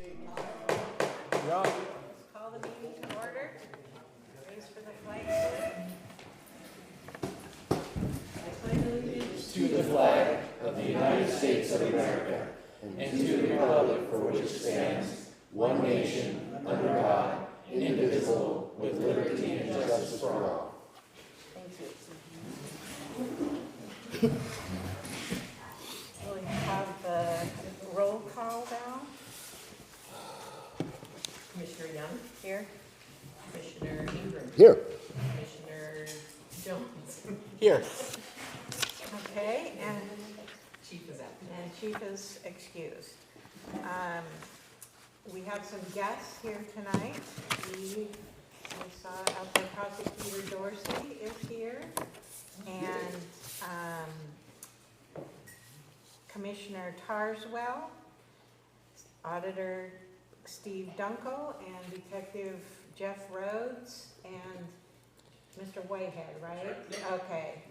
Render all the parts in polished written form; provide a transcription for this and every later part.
Yeah. Call the meeting to order. Raise for the flag. I pledge allegiance To the flag of the United States of America and to the republic for which it stands, one nation, under God, indivisible, with liberty and justice for all. Thank you. We'll have the roll call now. Commissioner Young, Here. Commissioner Ingram, Here. Commissioner Jones, Here. Okay, and Chief is out. Chief is excused. We have some guests here tonight. We saw out there Prosecutor Dorsey is here, and Commissioner Tarswell, Auditor Steve Dunkel, and Detective Jeff Rhodes, and Mr. Whitehead, right? Okay,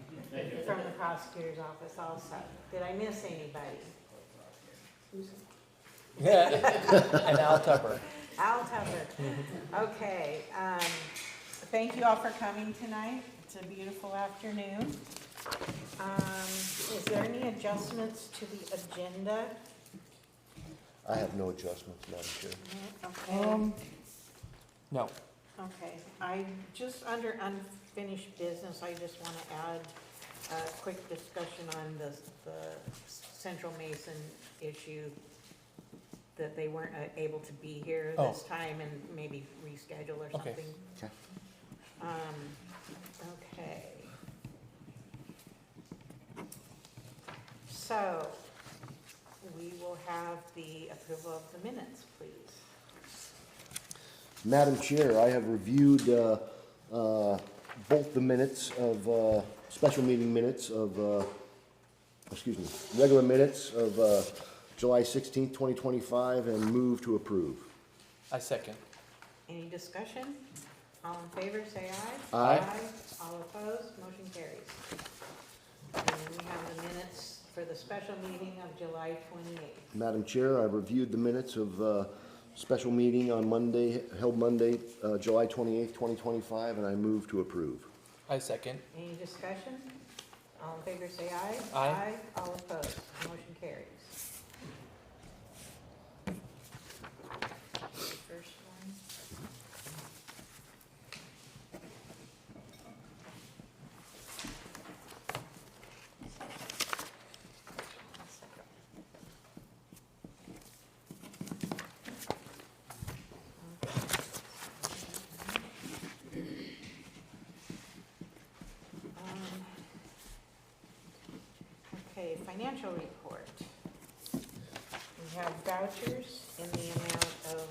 from the prosecutor's office also. Did I miss anybody? And Al Tupper. Al Tupper. Okay, thank you all for coming tonight. It's a beautiful afternoon. Is there any adjustments to the agenda? I have no adjustments, Madam Chair. Okay. No. Okay, I just, under unfinished business, I just want to add a quick discussion on the Central Mason issue, that they weren't able to be here this time and maybe reschedule or Okay. something. Okay. Okay. So, we will have the approval of the minutes, please. Madam Chair, I have reviewed both the minutes of, special meeting minutes of, regular minutes of July 16th, 2025, and move to approve. I second. Any discussion? All in favor, say aye. Aye. All opposed, motion carries. And then we have the minutes for the special meeting of July 28th. Madam Chair, I've reviewed the minutes of special meeting on Monday, held Monday, July 28th, 2025, and I move to approve. I second. Any discussion? All in favor, say aye. Aye. All opposed, motion carries. First one. Okay, financial report. We have vouchers in the amount of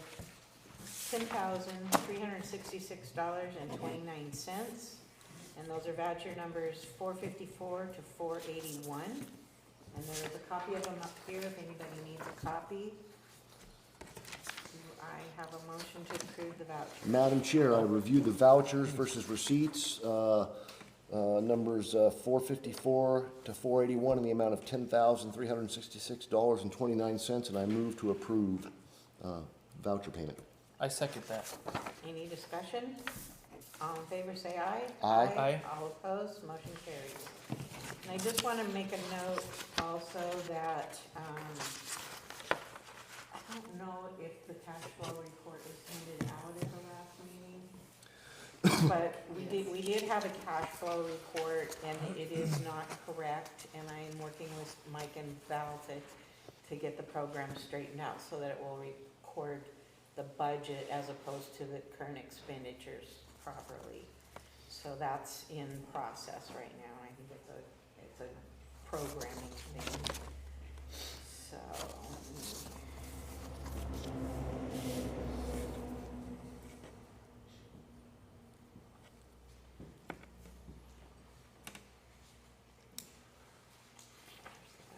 $10,366.29. And those are voucher numbers 454 to 481. And there is a copy of them up here if anybody needs a copy. Do I have a motion to approve the vouchers? Madam Chair, I reviewed the vouchers versus receipts, numbers 454 to 481 in the amount of $10,366.29, and I move to approve voucher payment. I second that. Any discussion? All in favor, say aye. Aye. Aye. All opposed, motion carries. And I just want to make a note also that, I don't know if the cash flow report was handed out at the last meeting, but we did have a cash flow report, and it is not correct, and I am working with Mike and Val to get the program straightened out so that it will record the budget as opposed to the current expenditures properly. So that's in process right now. I think it's a programming thing. So,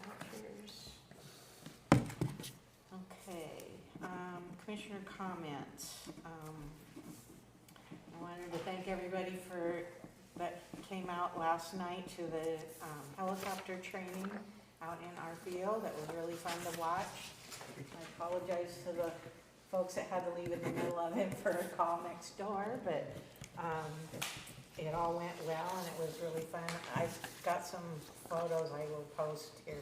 vouchers. Okay, commissioner comments. I wanted to thank everybody that came out last night to the helicopter training out in our field. That was really fun to watch. I apologize to the folks that had to leave in the middle of it for a call next door, but it all went well and it was really fun. I've got some photos I will post here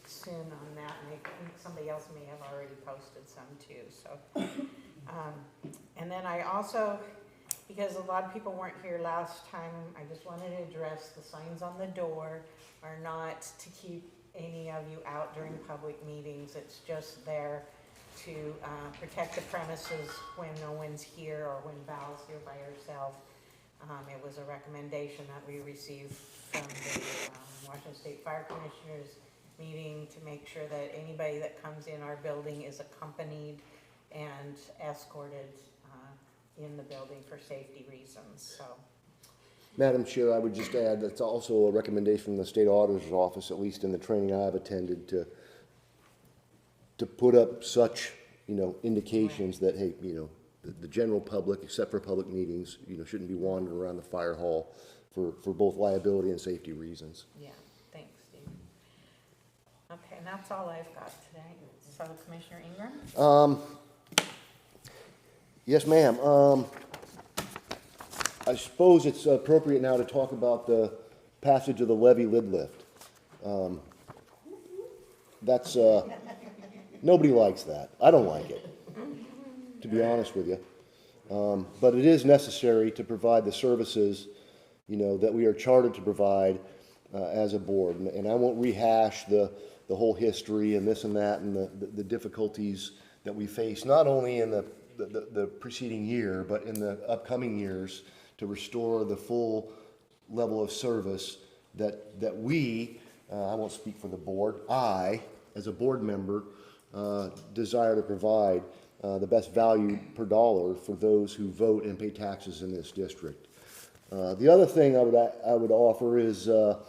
soon on that, and I think somebody else may have already posted some too, so. And then I also, because a lot of people weren't here last time, I just wanted to address the signs on the door are not to keep any of you out during public meetings. It's just there to protect the premises when no one's here or when Val's here by herself. It was a recommendation that we received from the Washington State Fire Commissioners meeting to make sure that anybody that comes in our building is accompanied and escorted in the building for safety reasons, so. Madam Chair, I would just add, that's also a recommendation from the State Auditor's Office, at least in the training I've attended, to put up such, indications that, hey, the general public, except for public meetings, shouldn't be wandering around the fire hall for both liability and safety reasons. Yeah, thanks, Steve. Okay, and that's all I've got today. So Commissioner Ingram? Yes, ma'am. I suppose it's appropriate now to talk about the passage of the levy lid lift. That's, nobody likes that. I don't like it, to be honest with you. But it is necessary to provide the services, that we are chartered to provide as a board. And I won't rehash the whole history and this and that and the difficulties that we face, not only in the preceding year, but in the upcoming years, to restore the full level of service that we, I won't speak for the board, I, as a board member, desire to provide the best value per dollar for those who vote and pay taxes in this district. The other thing I would offer is, though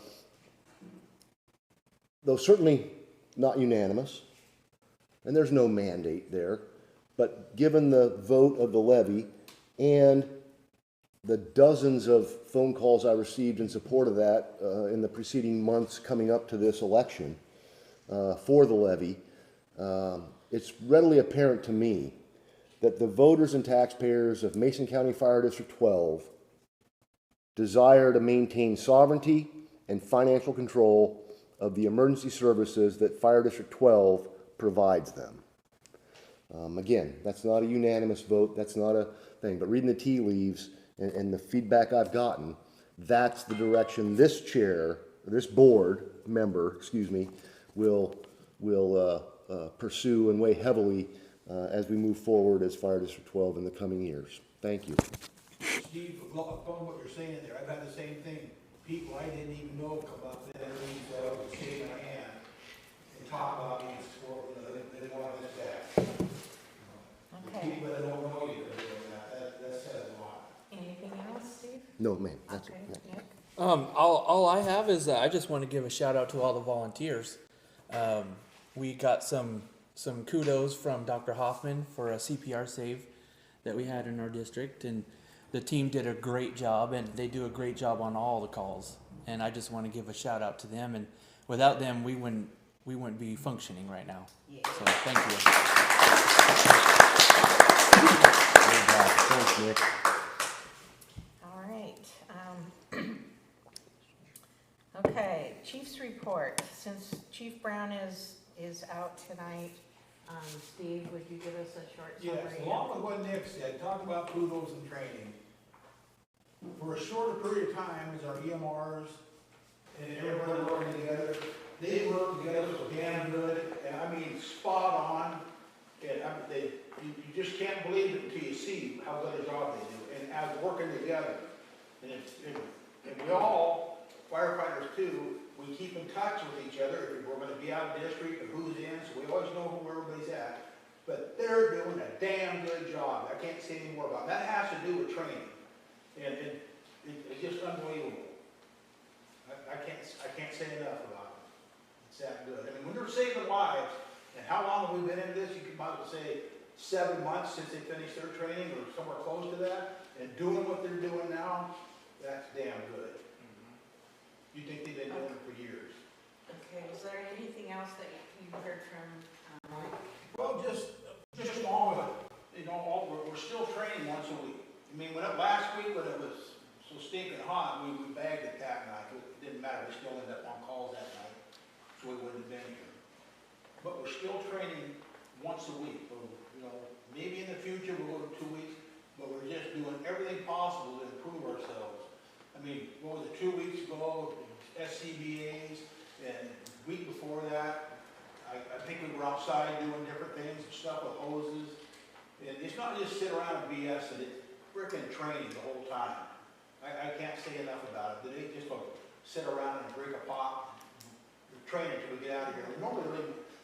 certainly not unanimous, and there's no mandate there, but given the vote of the levy and the dozens of phone calls I received in support of that in the preceding months coming up to this election for the levy, it's readily apparent to me that the voters and taxpayers of Mason County Fire District 12 desire to maintain sovereignty and financial control of the emergency services that Fire District 12 provides them. Again, that's not a unanimous vote, that's not a thing, but reading the tea leaves and the feedback I've gotten, that's the direction this chair, this board member, will pursue and weigh heavily as we move forward as Fire District 12 in the coming years. Thank you. Steve, upon what you're saying there, I've had the same thing. People I didn't even know come up there and shake my hand and talk about me and support, they didn't want this back. Okay. People that don't know you are doing that says a lot. Anything else, Steve? No, ma'am, that's Okay, it. Nick? All I have is I just want to give a shout out to all the volunteers. We got some kudos from Dr. Hoffman for a CPR save that we had in our district, and the team did a great job, and they do a great job on all the calls. And I just want to give a shout out to them, and without them, we wouldn't be functioning right now. Yeah. So thank you. Thanks, Nick. All right. Okay, Chief's report. Since Chief Brown is out tonight, Steve, would you give us a short summary? Yes, along with what Nick said, talk about kudos and training. For a shorter period of time, as our EMRs and everybody working together, they work together so damn good, and I mean spot on. And you just can't believe it until you see how good a job they do, and as working together. And we all, firefighters too, we keep in touch with each other if we're going to be out of district or who's in, so we always know who everybody's at. But they're doing a damn good job. I can't say any more about it. That has to do with training, and it's just unbelievable. I can't say enough about it. It's that good. I mean, when they're saving lives, and how long have we been in this? You could might as well say 7 months since they finished their training, or somewhere close to that, and doing what they're doing now, that's damn good. You think they've been doing it for years. Okay, is there anything else that you heard from Mike? Well, just along with been here. But we're still training once a week, or, you know, maybe in the future we'll go to 2 weeks, but we're just doing everything possible to improve ourselves. I mean, what was it, 2 weeks ago, SCBA's, and the week before that, I think we were outside doing different things, stuff with hoses. And it's not just sit around and BS, and it's freaking training the whole time. I can't say enough about it. They just don't sit around and drink a pot, train until we get out of here. Normally,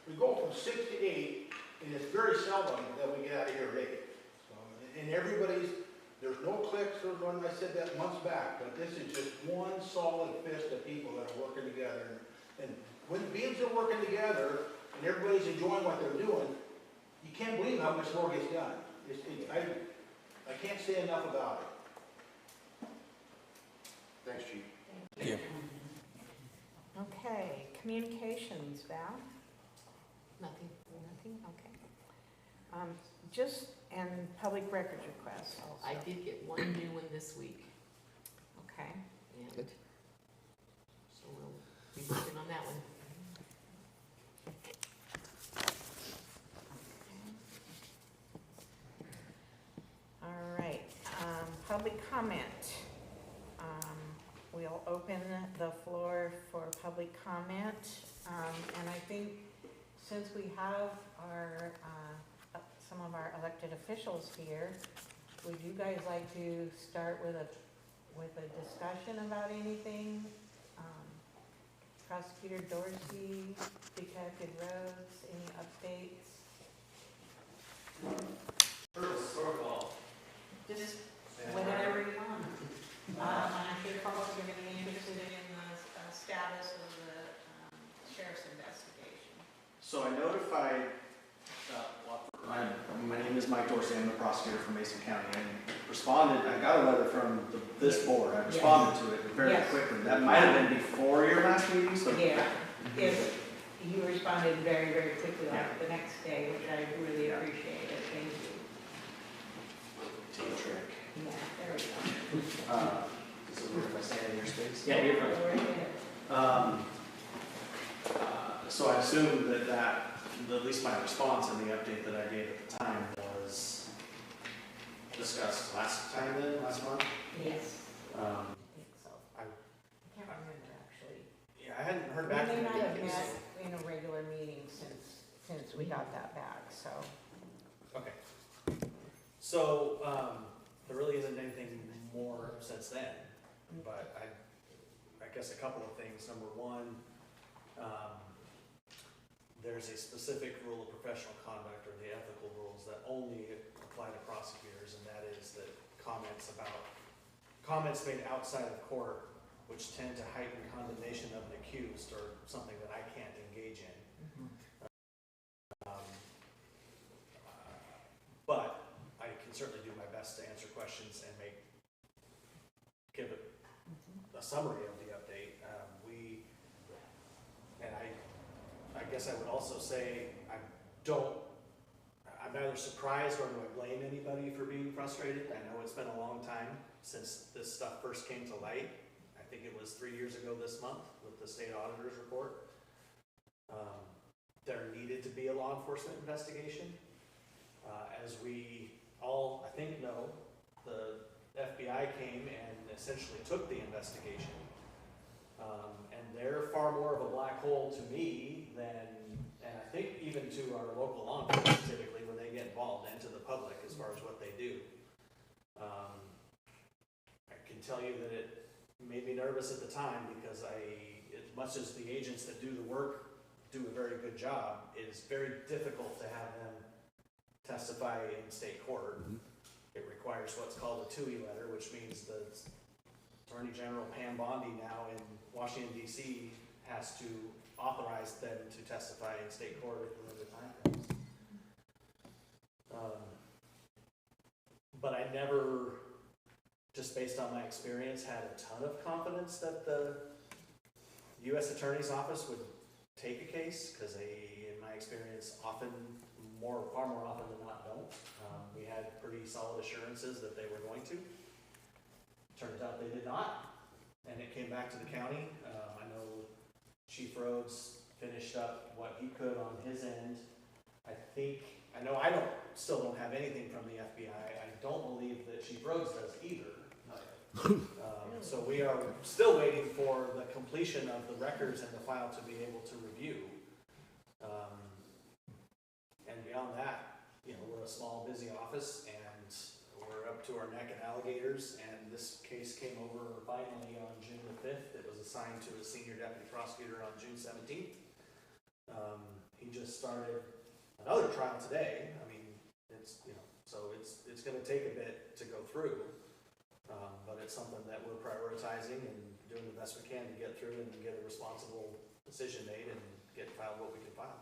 we go from 6 to 8, and it's very seldom that we get out of here at 8. So, and everybody's, there's no clicks, or when I said that months back, but this is just one solid fist of people that are working together. And when beings are working together, and everybody's enjoying what they're doing, you can't believe how much more gets done. I can't say enough about it. Thanks, Chief. Thank you. Okay, communications, Val? Nothing. Nothing, okay. And public records requests also. I did get one new one this week, Okay. and Good. so we'll be working on that one. All right, public comment. We'll open the floor for public comment. And I think since we have our, some of our elected officials here, would you guys like to start with a discussion about anything? Prosecutor Dorsey, Detective Rhodes, any updates? Just whatever you want. I'm sure folks are gonna be interested in the status of the sheriff's investigation. So I notified, my name is Mike Dorsey, I'm the prosecutor from Mason County, and responded, I got a letter from this board, I responded to it very Yes. quickly. That might have been before your last meeting, so. Yeah, if you responded very, very quickly Yeah. like the next day, which I really Yeah. appreciate it, thank you. Team trick. Yeah, there we go. Is it weird if I stand in your space? Yeah, you're right. So I assumed that at least my response and the update that I gave at the time was discussed last month. Yes, Um, I think so. I- I can't remember actually. Yeah, I hadn't heard We back may from not you. have met in a regular meeting since we got that back, so. Okay. So, there really isn't anything more since then, but I guess a couple of things. Number one, there's a specific rule of professional conduct, or the ethical rules, that only apply to prosecutors, and that is that comments made outside of court, which tend to heighten condemnation of an accused, or something that I can't engage in. But I can certainly do my best to answer questions and give a summary of the update. I guess I would also say I'm neither surprised nor do I blame anybody for being frustrated. I know it's been a long time since this stuff first came to light. I think it was 3 years ago this month with the state auditor's report. There needed to be a law enforcement investigation. As we all, I think, know, the FBI came and essentially took the investigation. And they're far more of a black hole to me than, and I think even to our local law enforcement typically when they get involved, and to the public as far as what they do. I can tell you that it made me nervous at the time because as much as the agents that do the work do a very good job, it is very difficult to have them testify in state court. It requires what's called a TUI letter, which means the Attorney General Pam Bondi now in Washington DC has to authorize them to testify in state court when the time comes. But I never, just based on my experience, had a ton of confidence that the U.S. Attorney's Office would take a case, because they, in my experience, far more often than not don't. We had pretty solid assurances that they were going to. Turns out they did not, and it came back to the county. I know Chief Rhodes finished up what he could on his end. I know still don't have anything from the FBI. I don't believe that Chief Rhodes does either. So we are still waiting for the completion of the records and the file to be able to review. And beyond that, we're a small, busy office, and we're up to our neck in alligators, and this case came over finally on June the 5th. It was assigned to a senior deputy prosecutor on June 17th. He just started another trial today. I mean, so it's gonna take a bit to go through. But it's something that we're prioritizing and doing the best we can to get through and get a responsible decision made and get filed what we can file.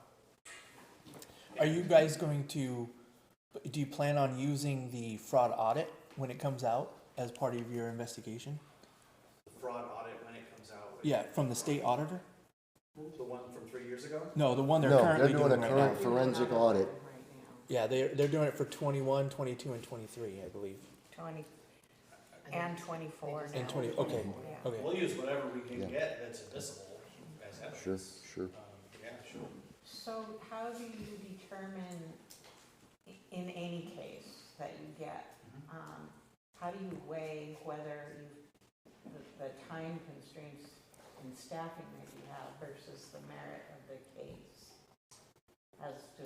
Are you guys do you plan on using the fraud audit when it comes out as part of your investigation? The fraud audit when it comes out. Yeah, from the state auditor? The one from 3 years ago? No, the one they're No, currently they're doing a right current now. forensic audit. Right Yeah, they're doing it for 21, 22, and 23, I believe. now, 20 and 24 now. And 20, okay, Yeah. okay. We'll use whatever we can Yeah. get that's admissible as evidence. Sure. Yeah, sure. So how do you determine, in any case that you get, how do you weigh whether the time constraints and staffing that you have versus the merit of the case as to,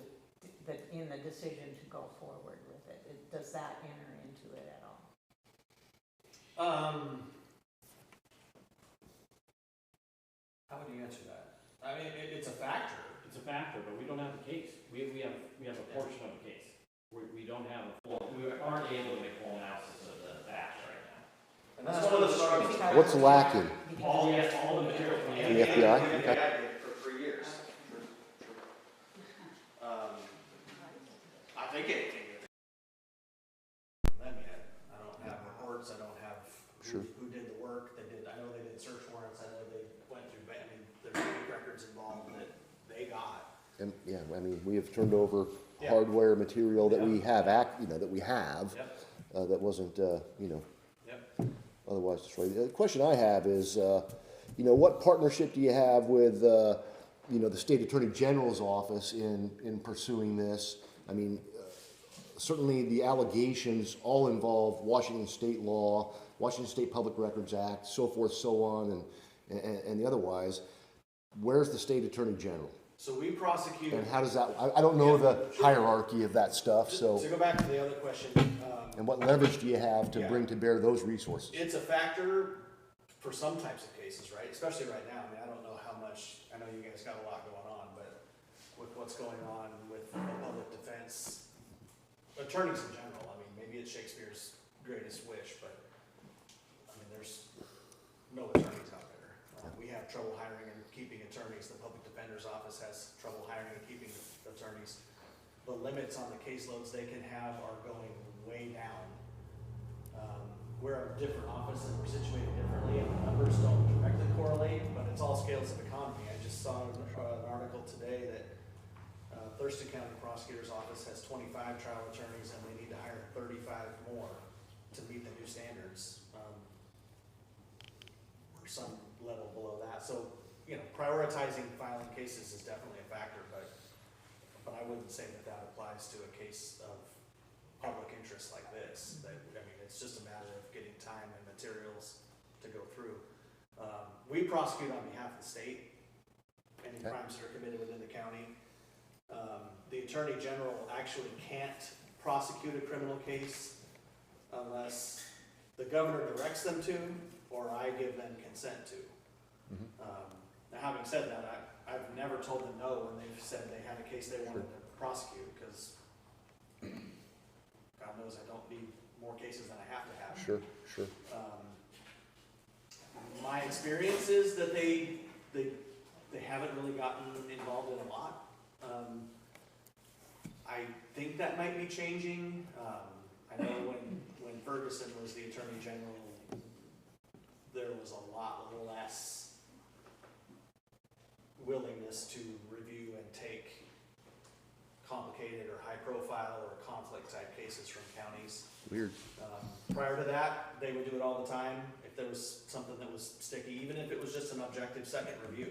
in the decision to go forward with it? Does that enter into it at all? How would you answer that? I mean, it's a factor. It's a factor, but we don't have the case. We have a portion of the case. We don't have a full, we aren't able to make full analysis of the facts right now. And that's one of the struggles. What's lacking? All the material from The FBI? The Okay. FBI did for 3 years. I think anything that from them yet. I don't have reports, I don't have Sure. who did the work, I know they did search warrants, I know they went through, there's bank records involved that they got. And, yeah, I mean, we have turned over Yeah. hardware material that we have that we have, Yep, that wasn't, yep. otherwise destroyed. The question I have is, what partnership do you have with, the State Attorney General's office in pursuing this? I mean, certainly the allegations all involve Washington state law, Washington State Public Records Act, so forth, so on, and the otherwise. Where's the State Attorney General? So we prosecute. And how does that, I don't know the hierarchy of that stuff, so, To go back to the other question, and what leverage do you have to Yeah. bring to bear those resources? it's a factor for some types of cases, right? Especially right now. I mean, I don't know how much, I know you guys got a lot going on, but with what's going on with the public defense, attorneys in general, I mean, maybe it's Shakespeare's greatest wish, but, I mean, there's no attorneys out there. We have trouble hiring and keeping attorneys. The public defender's office has trouble hiring and keeping attorneys. The limits on the caseloads they can have are going way down. We're a different office and we're situated differently, and the numbers don't directly correlate, but it's all scales of economy. I just saw an article today that Thurston County Prosecutor's Office has 25 trial attorneys, and they need to hire 35 more to meet the new standards. Or some level below that. So, prioritizing filing cases is definitely a factor, but I wouldn't say that applies to a case of public interest like this. It's just a matter of getting time and materials to go through. We prosecute on behalf of the state, any Okay. crimes that are committed within the county. The Attorney General actually can't prosecute a criminal case unless the governor directs them to, or I give them consent to. Now, having said that, I've never told them no when they've said they had a case they wanted to prosecute, because God knows I don't need more cases than I have to have. Sure. My experience is that they haven't really gotten involved in a lot. I think that might be changing. I know when Ferguson was the Attorney General, there was a lot less willingness to review and take complicated or high-profile or conflict-type cases from counties. Weird. Prior to that, they would do it all the time. If there was something that was sticky, even if it was just an objective second review.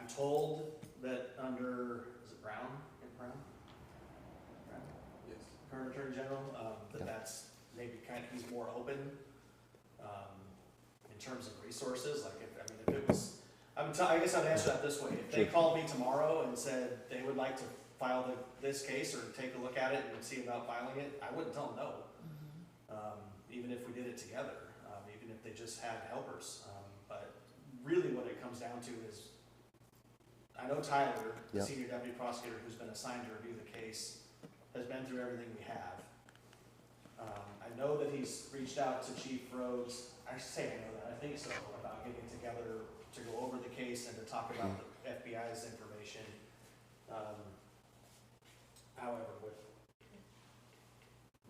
I'm told that under, is it Brown? Brown? Yes. Current Attorney General, that that's maybe he's more open, in terms of resources, like if it was, I guess I'd answer that this way. If they called me tomorrow and said they would like to file this case or take a look at it and see about filing it, I wouldn't tell them no. Even if we did it together, even if they just had helpers. But really what it comes down to is, I know Tyler, the Yep. senior deputy prosecutor who's been assigned to review the case, has been through everything we have. I know that he's reached out to Chief Rhodes, I should say I know that, I think so, about getting together to go over the case and to talk about the FBI's information. However, with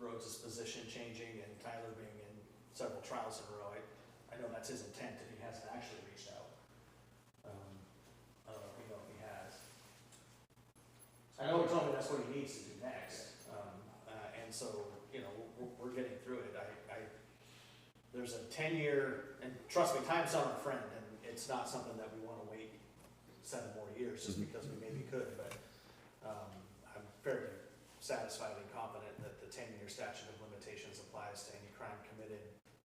Rhodes' position changing and Tyler being in several trials in a row, I know that's his intent if he hasn't actually reached out. I don't know if he has. I know he told me that's what he needs to do next, and so, we're getting through it. There's a 10-year, and trust me, time's not our friend, and it's not something that we want to wait 7 more years just because we maybe could, but I'm fairly satisfied and confident that the 10-year statute of limitations applies to any crime committed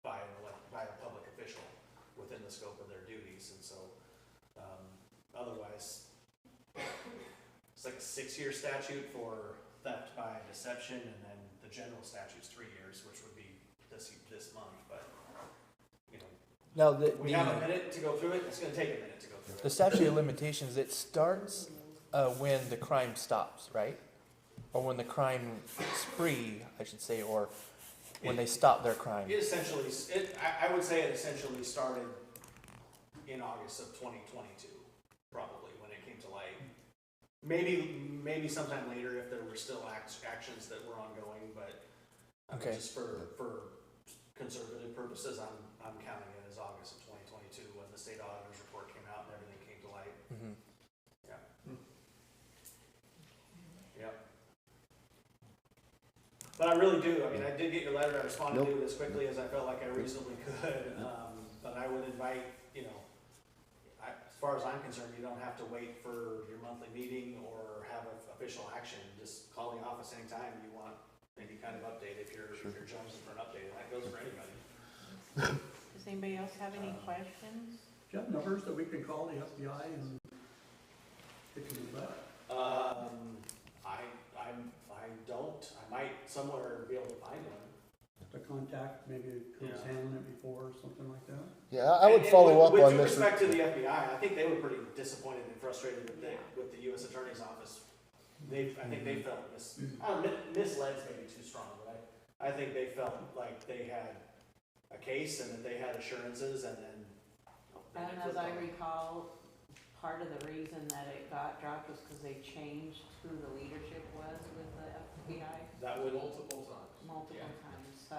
by a public official within the scope of their duties, and so otherwise, it's like a 6-year statute for theft by deception, and then the general statute's 3 years, which would be this month, but, Now, we have a minute to go through it, it's gonna take a minute to go through the it. statute of limitations, it starts when the crime stops, right? Or when the crime spree, I should say, or when they stop their crime. It essentially, I would say it essentially started in August of 2022, probably, when it came to light. Maybe sometime later if there were still actions that were ongoing, but Okay. just for conservative purposes, I'm counting it as August of 2022 when the state auditor's report came out and everything came to light. Mhm. Yep. But I really do, I did get your letter, I responded to it as quickly as I felt like I reasonably could, but I would invite, as far as I'm concerned, you don't have to wait for your monthly meeting or have official action, just call the office anytime you want any kind of update, if you're jonesing for an update, and that goes for anybody. Does anybody else have any questions? Do you have numbers that we can call the FBI and they can do that? I don't, I might somewhere be able to find one. To contact maybe who's Yeah. handling it before or something like that? Yeah, I would And follow up on With this. respect to the FBI, I think they were pretty disappointed and frustrated with the U.S. Attorney's Office. I think they felt misled's maybe too strong, but I think they felt like they had a case and that they had assurances and then. And as I recall, part of the reason that it got dropped was because they changed who the leadership was with the FBI That would. Multiple times. multiple Yeah. times, so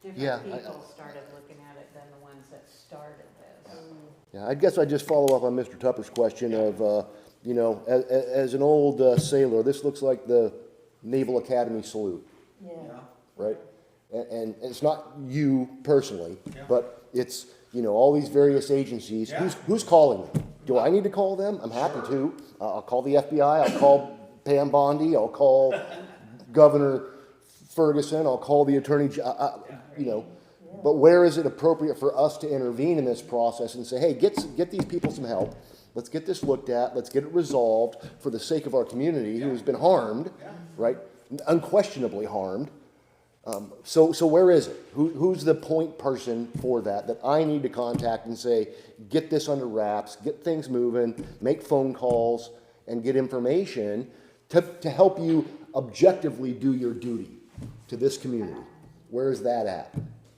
Yeah, different people started looking at it than the ones that started this. Yeah, I guess I'd just follow up on Mr. Tupper's question of, as an old sailor, this looks like the Naval Academy salute, Yeah. right? And it's not you personally, Yeah. but it's, all these various agencies. Yeah. Who's calling them? Do I need to call them? I'm happy to. I'll call the FBI, I'll call Pam Bondi, I'll call Governor Ferguson, I'll call the Attorney, but where is it appropriate for us to intervene in this process and say, hey, get these people some help, let's get this looked at, let's get it resolved for the sake of our community who has been harmed, right? Unquestionably harmed. So where is it? Who's the point person for that I need to contact and say, get this under wraps, get things moving, make phone calls, and get information to help you objectively do your duty to this community? Where is that at?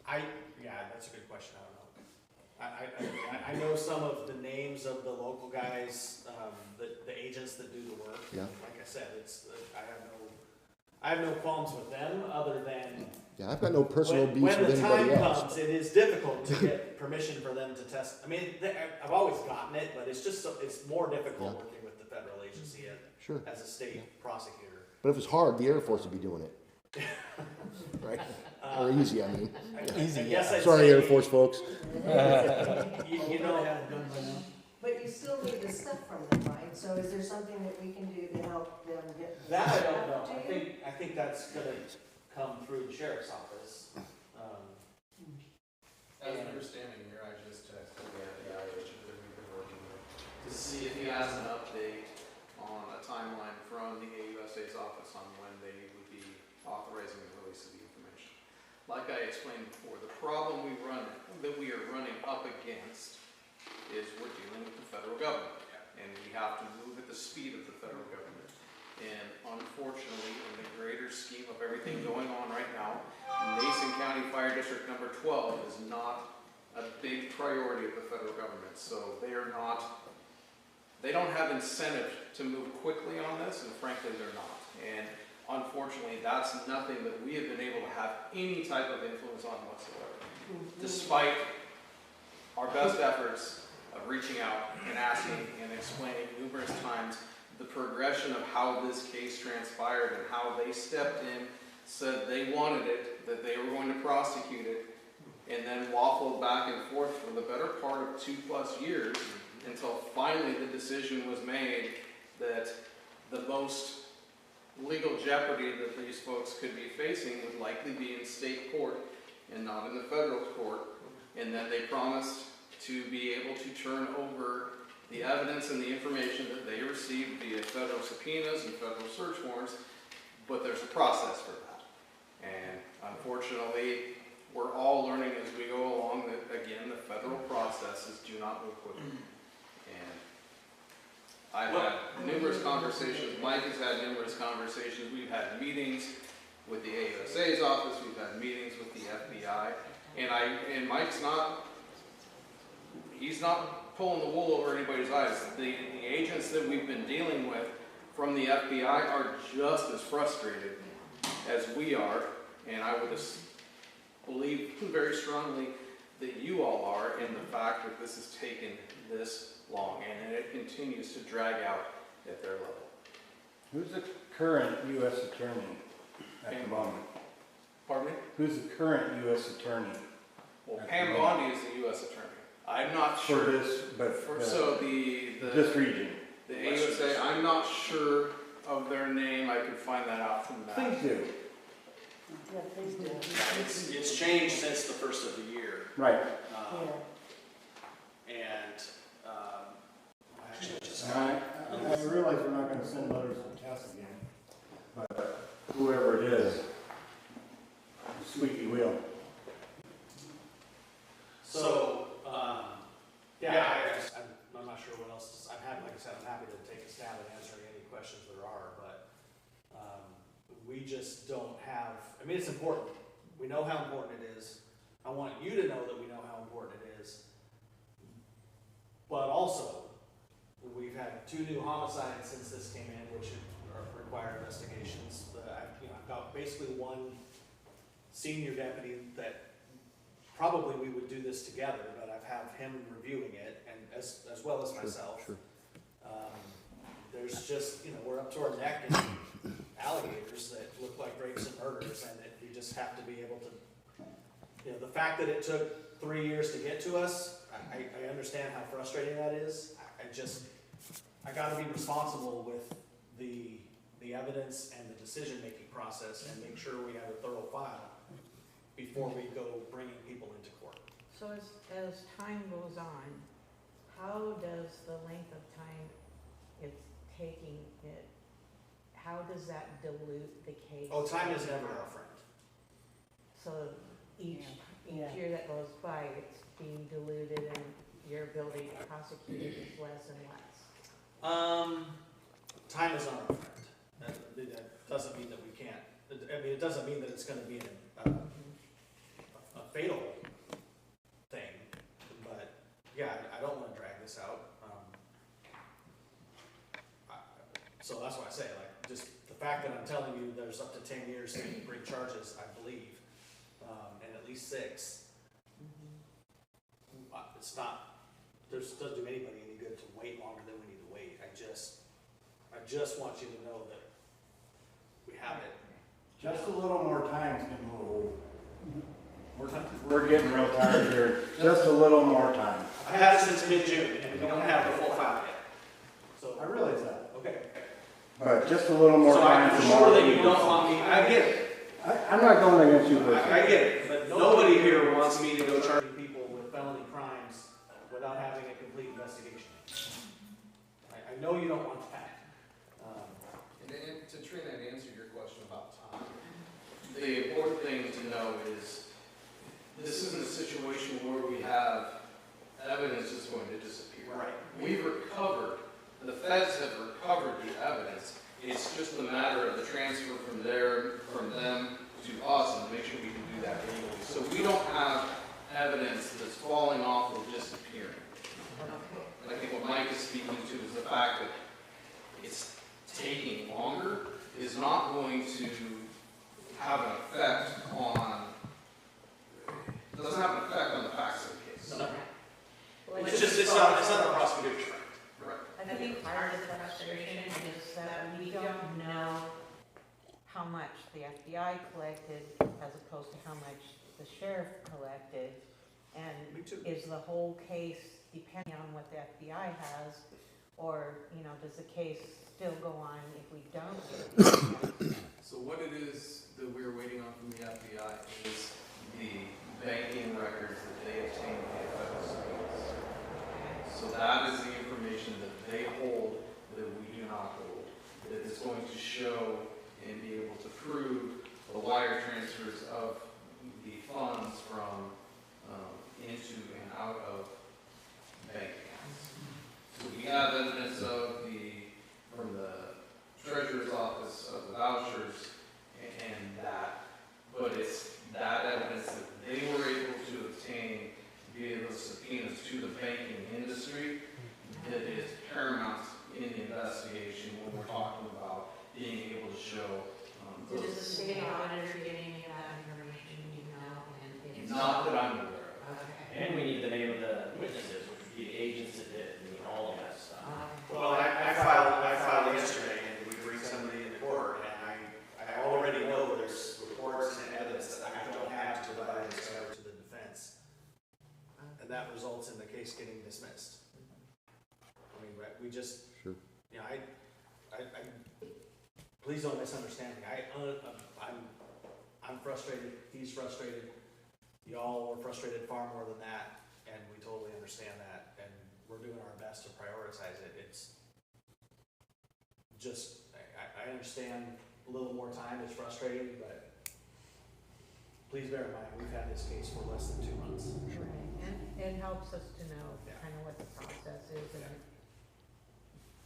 That's a good question, I don't know. I know some of the names of the local guys, the agents that do the work. Yeah. Like I said, I have no qualms with them, other than Yeah, I've got no personal beef when with the time anybody else. comes, it is difficult to get permission for them to test. I've always gotten it, but it's more difficult Yeah. working with the federal agency Sure. as a state prosecutor. But if it's hard, the Air Force would be doing it. Right? Or easy, I mean. Easy, yes. Sorry, Air Force folks. You know, Had it done by now. But you still need the stuff from them, right? So is there something that we can do to help them get? the That I stuff don't know. to I you? think that's gonna come through the sheriff's office. As we were standing here, I just texted the FBI agent that we've been working with to see if he has an update on a timeline from the AUSA's office on when they would be authorizing the release of the information. Like I explained before, the problem that we are running up against is we're dealing with the federal government, and we have to move at the speed of the federal government. And unfortunately, in the greater scheme of everything going on right now, Mason County Fire District number 12 is not a big priority of the federal government. So they don't have incentive to move quickly on this, and frankly, they're not. And unfortunately, that's nothing that we have been able to have any type of influence on whatsoever. Despite our best efforts of reaching out and asking and explaining numerous times the progression of how this case transpired and how they stepped in, said they wanted it, that they were going to prosecute it, and then waffled back and forth for the better part of 2+ years until finally the decision was made that the most legal jeopardy that these folks could be facing would likely be in state court and not in the federal court. And then they promised to be able to turn over the evidence and the information that they received via federal subpoenas and federal search warrants, but there's a process for that. And unfortunately, we're all learning as we go along that, again, the federal processes do not move quickly. And I've had numerous conversations, Mike has had numerous conversations, we've had meetings with the AUSA's office, we've had meetings with the FBI, and Mike's not, he's not pulling the wool over anybody's eyes. The agents that we've been dealing with from the FBI are just as frustrated as we are, and I would believe very strongly that you all are in the fact that this has taken this long, and it continues to drag out at their level. Who's the current U.S. attorney at the moment? Pardon me? Who's the current U.S. attorney? Well, At Pam the moment. Bondi is the U.S. attorney. I'm not For sure. this, but So this region. the AUSA, I'm not sure of their name. I could find that out from that. Please do. Yeah, please do. It's changed since the first of the year. Right. Yeah. Actually, just I realize we're not gonna send letters to Tess again, but whoever it is, squeaky wheel. So, I'm not sure what else. I'm happy, like I said, I'm happy to take a stab at answering any questions there are, but we just don't have. I mean, it's important. We know how important it is. I want you to know that we know how important it is. But also, we've had 2 new homicides since this came in, which require investigations. I've got basically 1 senior deputy that probably we would do this together, but I've had him reviewing it, and as well as myself. Sure. There's just, we're up to our neck in alligators that look like rapes and murders, and that we just have to be able to, the fact that it took 3 years to get to us, I understand how frustrating that is. I gotta be responsible with the evidence and the decision-making process and make sure we have a thorough file before we go bringing people into court. So as time goes on, how does the length of time it's taking it, how does that dilute the case? Oh, time is never our friend. So each Yeah. year that goes by, it's being diluted and your ability to prosecute it is less and less. Time is not our friend. That doesn't mean that we can't, it doesn't mean that it's gonna be a fatal thing, but yeah, I don't wanna drag this out. So that's why I say, just the fact that I'm telling you there's up to 10 years to bring charges, I believe, and at least 6, it's not, doesn't do anybody any good to wait longer than we need to wait. I just want you to know that we have it. Just a little more time is getting a little old. We're getting real tired here. Just a little more time. I had it since mid-June, and we don't have the full file But just a little more So time I'm from sure all that of you don't want me, I get it, I'm not going against you, but I get it, but nobody here wants me to go charge people with felony crimes without having a complete investigation. I know you don't want that. And to Trina, to answer your question about time, the important thing to know is this isn't a situation where we have evidence is going to disappear. Right. We've recovered, the feds have recovered the evidence. It's just a matter of the transfer from them to us and make sure we can do that legally. So we don't have evidence that's falling off or disappearing. I think what Mike is speaking to is the fact that it's taking longer is not going to have an effect on, doesn't have an effect on the facts of the case. No. Well, It's just, it's not the prosecutor's right. Right. I think part of the frustration is that we don't know how much the FBI collected as opposed to how much the sheriff collected. And Me too. is the whole case depending on what the FBI has, or, you know, does the case still go on if we don't get the FBI? So what it is that we're waiting on from the FBI is the banking records that they obtained via federal surveillance. So that is the information that they hold that we do not hold, that is going to show and be able to prove the wire transfers of the funds from into and out of bank accounts. So we have evidence from the treasurer's office of the vouchers and that, but it's that evidence that they were able to obtain via those subpoenas to the banking industry that is paramount in the investigation when we're talking about being able to show Does the those. state auditor get any of that information, you know? And if Not that I'm aware of. Okay. And we need the name of the witnesses, which would be the agents that did, and all of that stuff. Well, I filed yesterday, and we bring somebody into court, and I already know there's reports and evidence that I don't have to provide discovery to the defense. And that results in the case getting dismissed. I mean, we just, Sure. you know, please don't misunderstand me. I'm frustrated, he's frustrated, y'all were frustrated far more than that, and we totally understand that, and we're doing our best to prioritize it. It's just, I understand a little more time is frustrating, but please bear in mind, we've had this case for less than 2 months. And it helps us to know Yeah. kind of what the process is, and,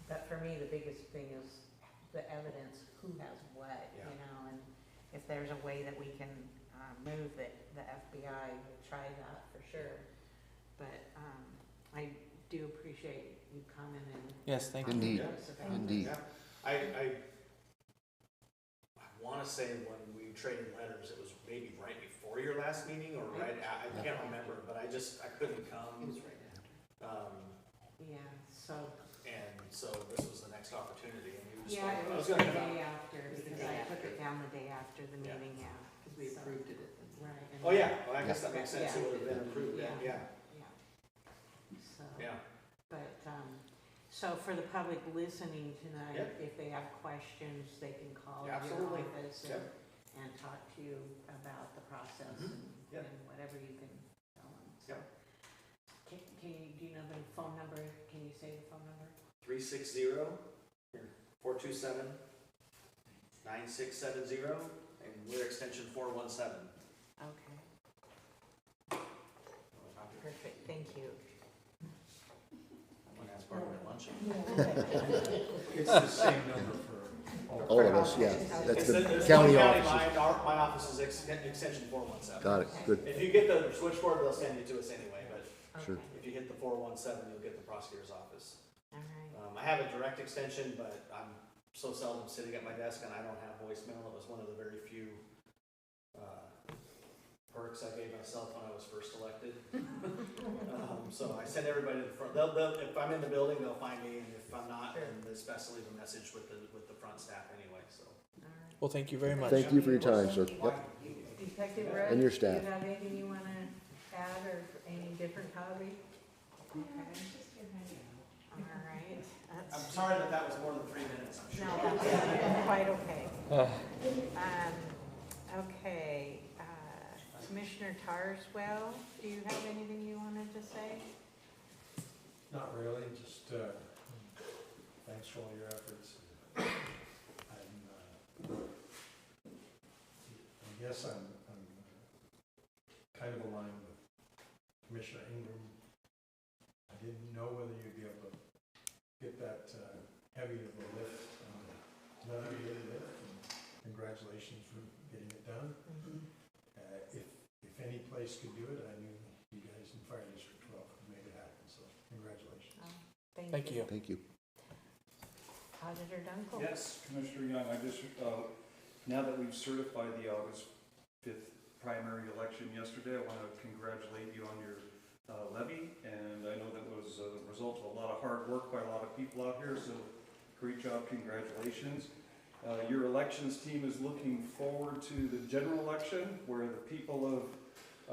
but for me, the biggest thing is the evidence, who has what, Yeah. you know, and if there's a way that we can move that, the FBI will try that for sure. But I do appreciate you coming and. Yes, thank you. Indeed, talking to us about indeed. this. Yeah. I want to say when we traded letters, it was maybe right before your last meeting, or right, I can't remember, but I couldn't come. It was right after. Yeah, so, And so this was the next opportunity, and you just, yeah, it I was was the gonna come day out. after, because I took it down the day after the Yeah. meeting, yeah. Because we So- approved it at the. Right. and Oh, yeah, well, I guess that makes sense, Yeah. it would have been approved then, yeah, Yeah. So. yeah. But, so for the public listening tonight, Yep. if they have questions, they can call your Absolutely. office Yep. and talk to you about the process Mhm. and, Yep. and whatever you can tell them. So, Yep. Can you, do you know the phone number? Can you say the phone number? 360-9670, and we're extension 417. Okay, perfect, thank you. I'm gonna ask part of my lunch. It's the same number for All of us, yeah. That's It's the there's county one offices. line, my office is extension 417. Got it, good. If you get the switchboard, they'll send you to us anyway, but Sure. Okay, if you hit the 417, you'll get the prosecutor's office. all right. I have a direct extension, but I'm so seldom sitting at my desk and I don't have voicemail. It was one of the very few perks I gave myself when I was first elected. So I send everybody to the front. If I'm in the building, they'll find me, and if I'm not, then it's best to leave a message with the front staff anyway, so. All right. Well, thank you very much. Thank you for your time, sir. Yep. Detective Rhodes? And your staff. Do you have anything you wanna add, or any different hobby? Okay. All right, that's I'm sorry that that was more than 3 minutes, I'm sure. No, that's quite okay. Okay, Commissioner Tarswell, do you have anything you wanted to say? Not really, just, thanks for all your efforts. I guess I'm kind of aligned with Commissioner Ingram. I didn't know whether you'd be able to get that heavy of a lift, another year lift, and congratulations for getting it done. If any place could do it, I knew you guys in Fire District 12 could make it happen, so congratulations. Thank you. Thank you. Auditor Dunkel? Yes, Commissioner Young, I just, now that we've certified the August 5th primary election yesterday, I want to congratulate you on your levy, and I know that was a result of a lot of hard work by a lot of people out here, so great job, congratulations. Your elections team is looking forward to the general election, where the people of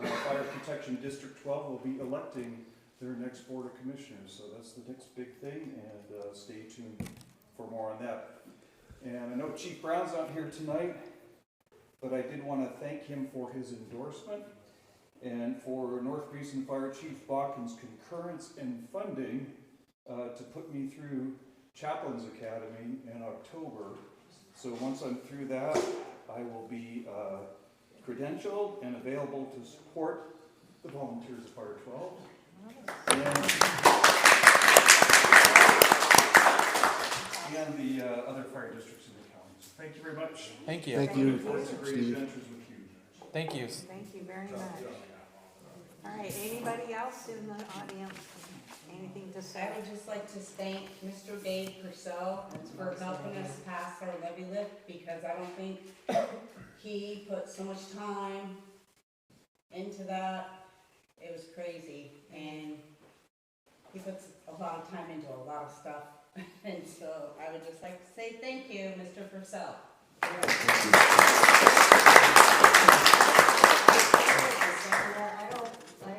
Fire Protection District 12 will be electing their next Board of Commissioners, so that's the next big thing, and stay tuned for more on that. And I know Chief Brown's not here tonight, but I did want to thank him for his endorsement and for North Beeson Fire Chief Bachman's concurrence and funding to put me through Chaplains Academy in October. So once I'm through that, I will be credentialed and available to support the volunteers of Fire 12. And the other fire districts in the county. So thank you very much. Thank you. Thank you, Looking forward to great Steve. adventures with you. Thank you. Thank you very much. All right, anybody else in the audience, anything to I say? would just like to thank Mr. Dave Purcell for helping us pass our levy lift, because I don't think he put so much time into that. It was crazy, and he puts a lot of time into a lot of stuff. And so I would just like to say thank you, Mr. Purcell. I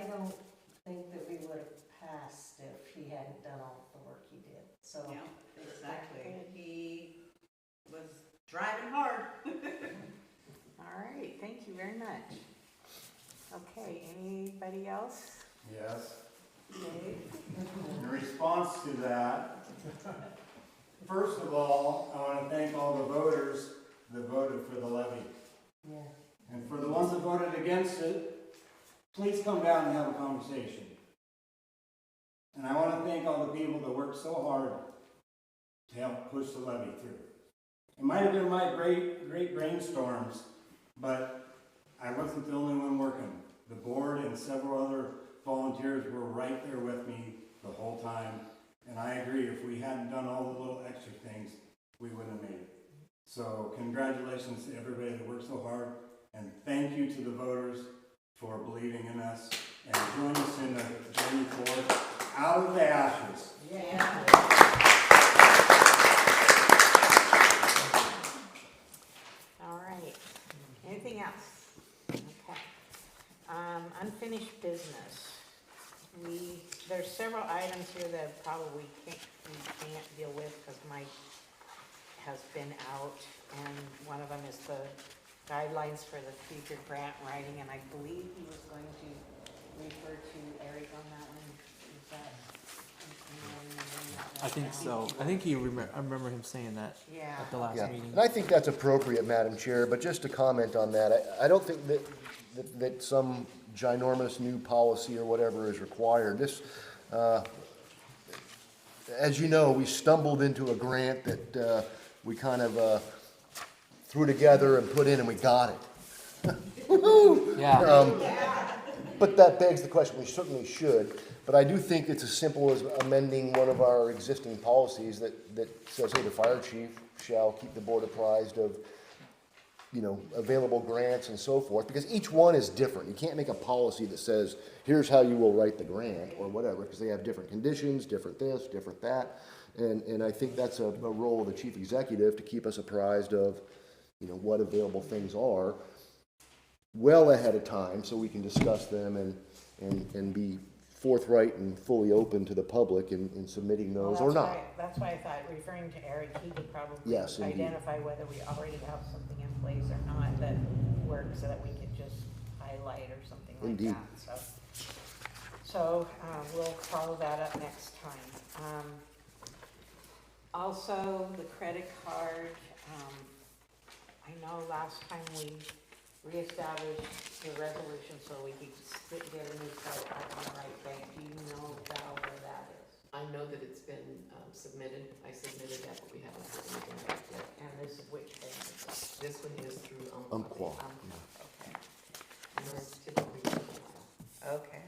don't think that we would have passed if he hadn't done all the work he did, so. Yeah, exactly. He was driving hard. All right, thank you very much. Okay, anybody else? Yes. Dave? In response to that, first of all, I want to thank all the voters that voted for the levy. Yeah. And for the ones that voted against it, please come down and have a conversation. And I want to thank all the people that worked so hard to help push the levy through. It might have been my great brainstorms, but I wasn't the only one working. The board and several other volunteers were right there with me the whole time. And I agree, if we hadn't done all the little extra things, we wouldn't have made it. So congratulations to everybody that worked so hard, and thank you to the voters for believing in us and joining us in the journey forward out of the ashes. Yeah. All right, anything else? Okay. Unfinished business. There's several items here that probably we can't deal with because Mike has been out, and one of them is the guidelines for the future grant writing, and I believe he was going to refer to Eric on that one. Is that? I think so. I think I remember him saying that Yeah. at the last Yeah, meeting. and I think that's appropriate, Madam Chair, but just to comment on that, I don't think that some ginormous new policy or whatever is required. This, as you know, we stumbled into a grant that we kind of threw together and put in, and we got it. Woo-hoo! Yeah. But that begs the question, we certainly should, but I do think it's as simple as amending one of our existing policies that says, hey, the fire chief shall keep the board apprised of, available grants and so forth, because each one is different. You can't make a policy that says, here's how you will write the grant or whatever, because they have different conditions, different this, different that. And I think that's a role of the chief executive to keep us apprised of, what available things are well ahead of time so we can discuss them and be forthright and fully open to the public in submitting those or not. That's why I thought, referring to Eric, he could probably Yes, indeed. identify whether we already have something in place or not that works, so that we could just highlight or something like Indeed. that, so we'll follow that up next time. Also, the credit card, I know last time we reestablished the resolution so we could get a new credit card from the right bank. Do you know, Val, where that is? I know that it's been submitted. I submitted that, but we haven't heard anything back yet. And this is which bank is this? This one is through Umpqua. Okay. And it's typically Okay.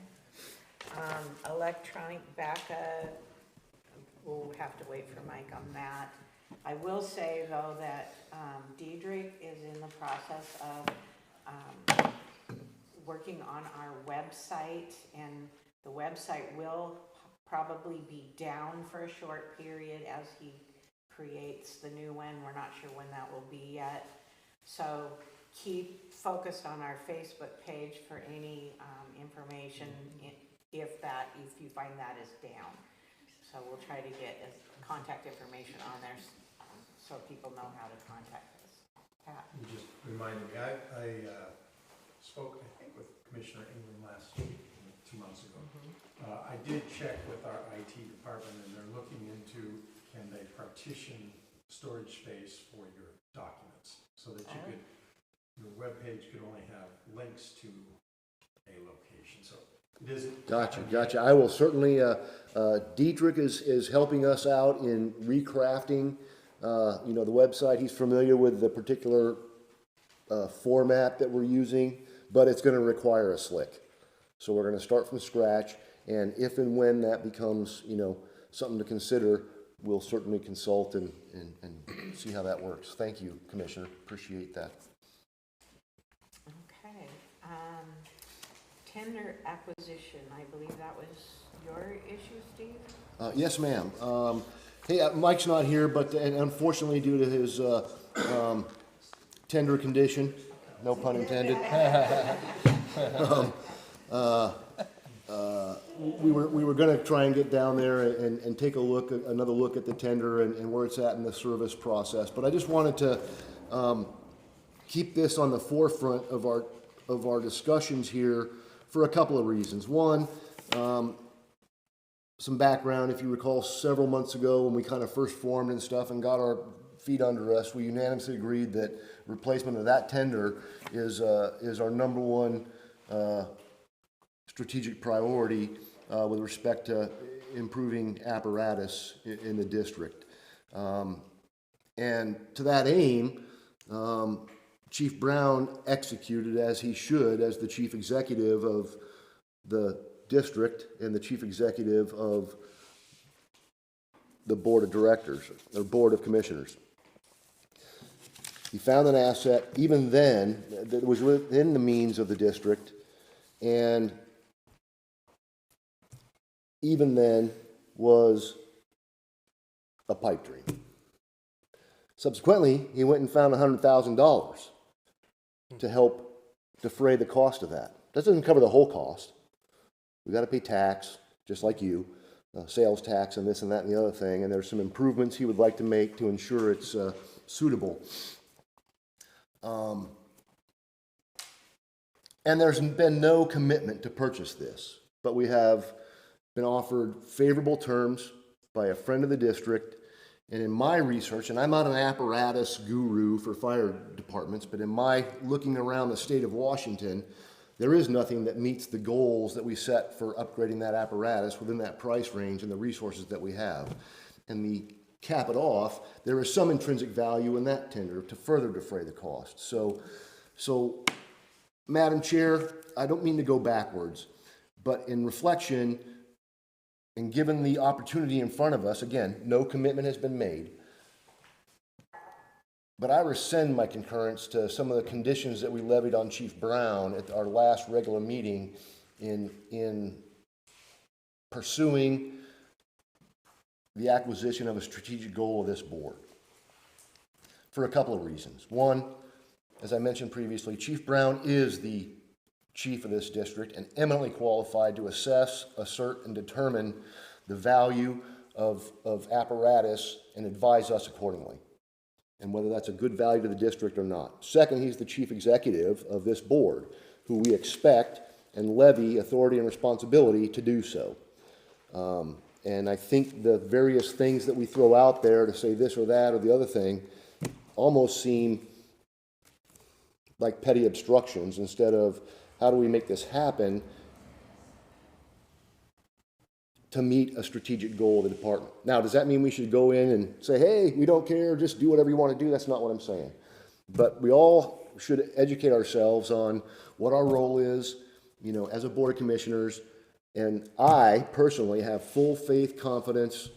Electronic backup, we'll have to wait for Mike on that. I will say, though, that Diedrich is in the process of working on our website, and the website will probably be down for a short period as he creates the new one. We're not sure when that will be yet. So keep focused on our Facebook page for any information if you find that is down. So we'll try to get contact information on there so people know how to contact us. Pat? You just reminded me, I spoke, I think, with Commissioner Ingram last week, 2 months ago. I did check with our IT department, and they're looking into, can they partition storage space for your documents, so that you could, your webpage could only have links to a location, so it isn't. Gotcha. I will certainly, Diedrich is helping us out in recrafting, the website. He's familiar with the particular format that we're using, but it's gonna require a slick. So we're gonna start from scratch, and if and when that becomes, something to consider, we'll certainly consult and see how that works. Thank you, Commissioner, appreciate that. Okay. Tender acquisition, I believe that was your issue, Steve? Yes, ma'am. Hey, Mike's not here, but and unfortunately, due to his tender condition, no pun intended, we were going to try and get down there and take another look at the tender and where it's at in the service process. But I just wanted to keep this on the forefront of our discussions here for a couple of reasons. One, some background. If you recall, several months ago when we kind of first formed and stuff and got our feet under us, we unanimously agreed that replacement of that tender is our number one strategic priority with respect to improving apparatus in the district. And to that aim, Chief Brown executed as he should as the chief executive of the district and the chief executive of the board of directors or board of commissioners. He found an asset even then that was within the means of the district, and even then was a pipe dream. Subsequently, he went and found $100,000 to help defray the cost of that. That doesn't cover the whole cost. We got to pay tax, just like you, sales tax and this and that and the other thing, and there's some improvements he would like to make to ensure it's suitable. And there's been no commitment to purchase this, but we have been offered favorable terms by a friend of the district. And in my research, and I'm not an apparatus guru for fire departments, but in my looking around the state of Washington, there is nothing that meets the goals that we set for upgrading that apparatus within that price range and the resources that we have. And the cap it off, there is some intrinsic value in that tender to further defray the cost. So, Madam Chair, I don't mean to go backwards, but in reflection, and given the opportunity in front of us, again, no commitment has been made, but I rescind my concurrence to some of the conditions that we levied on Chief Brown at our last regular meeting in pursuing the acquisition of a strategic goal of this board, for a couple of reasons. One, as I mentioned previously, Chief Brown is the chief of this district and eminently qualified to assess, assert, and determine the value of apparatus and advise us accordingly, and whether that's a good value to the district or not. Second, he's the chief executive of this board, who we expect and levy authority and responsibility to do so. And I think the various things that we throw out there to say this or that or the other thing almost seem like petty obstructions instead of how do we make this happen to meet a strategic goal of the department. Now, does that mean we should go in and say, hey, we don't care, just do whatever you want to do? That's not what I'm saying. But we all should educate ourselves on what our role is, you know, as a board of commissioners. And I personally have full faith, confidence,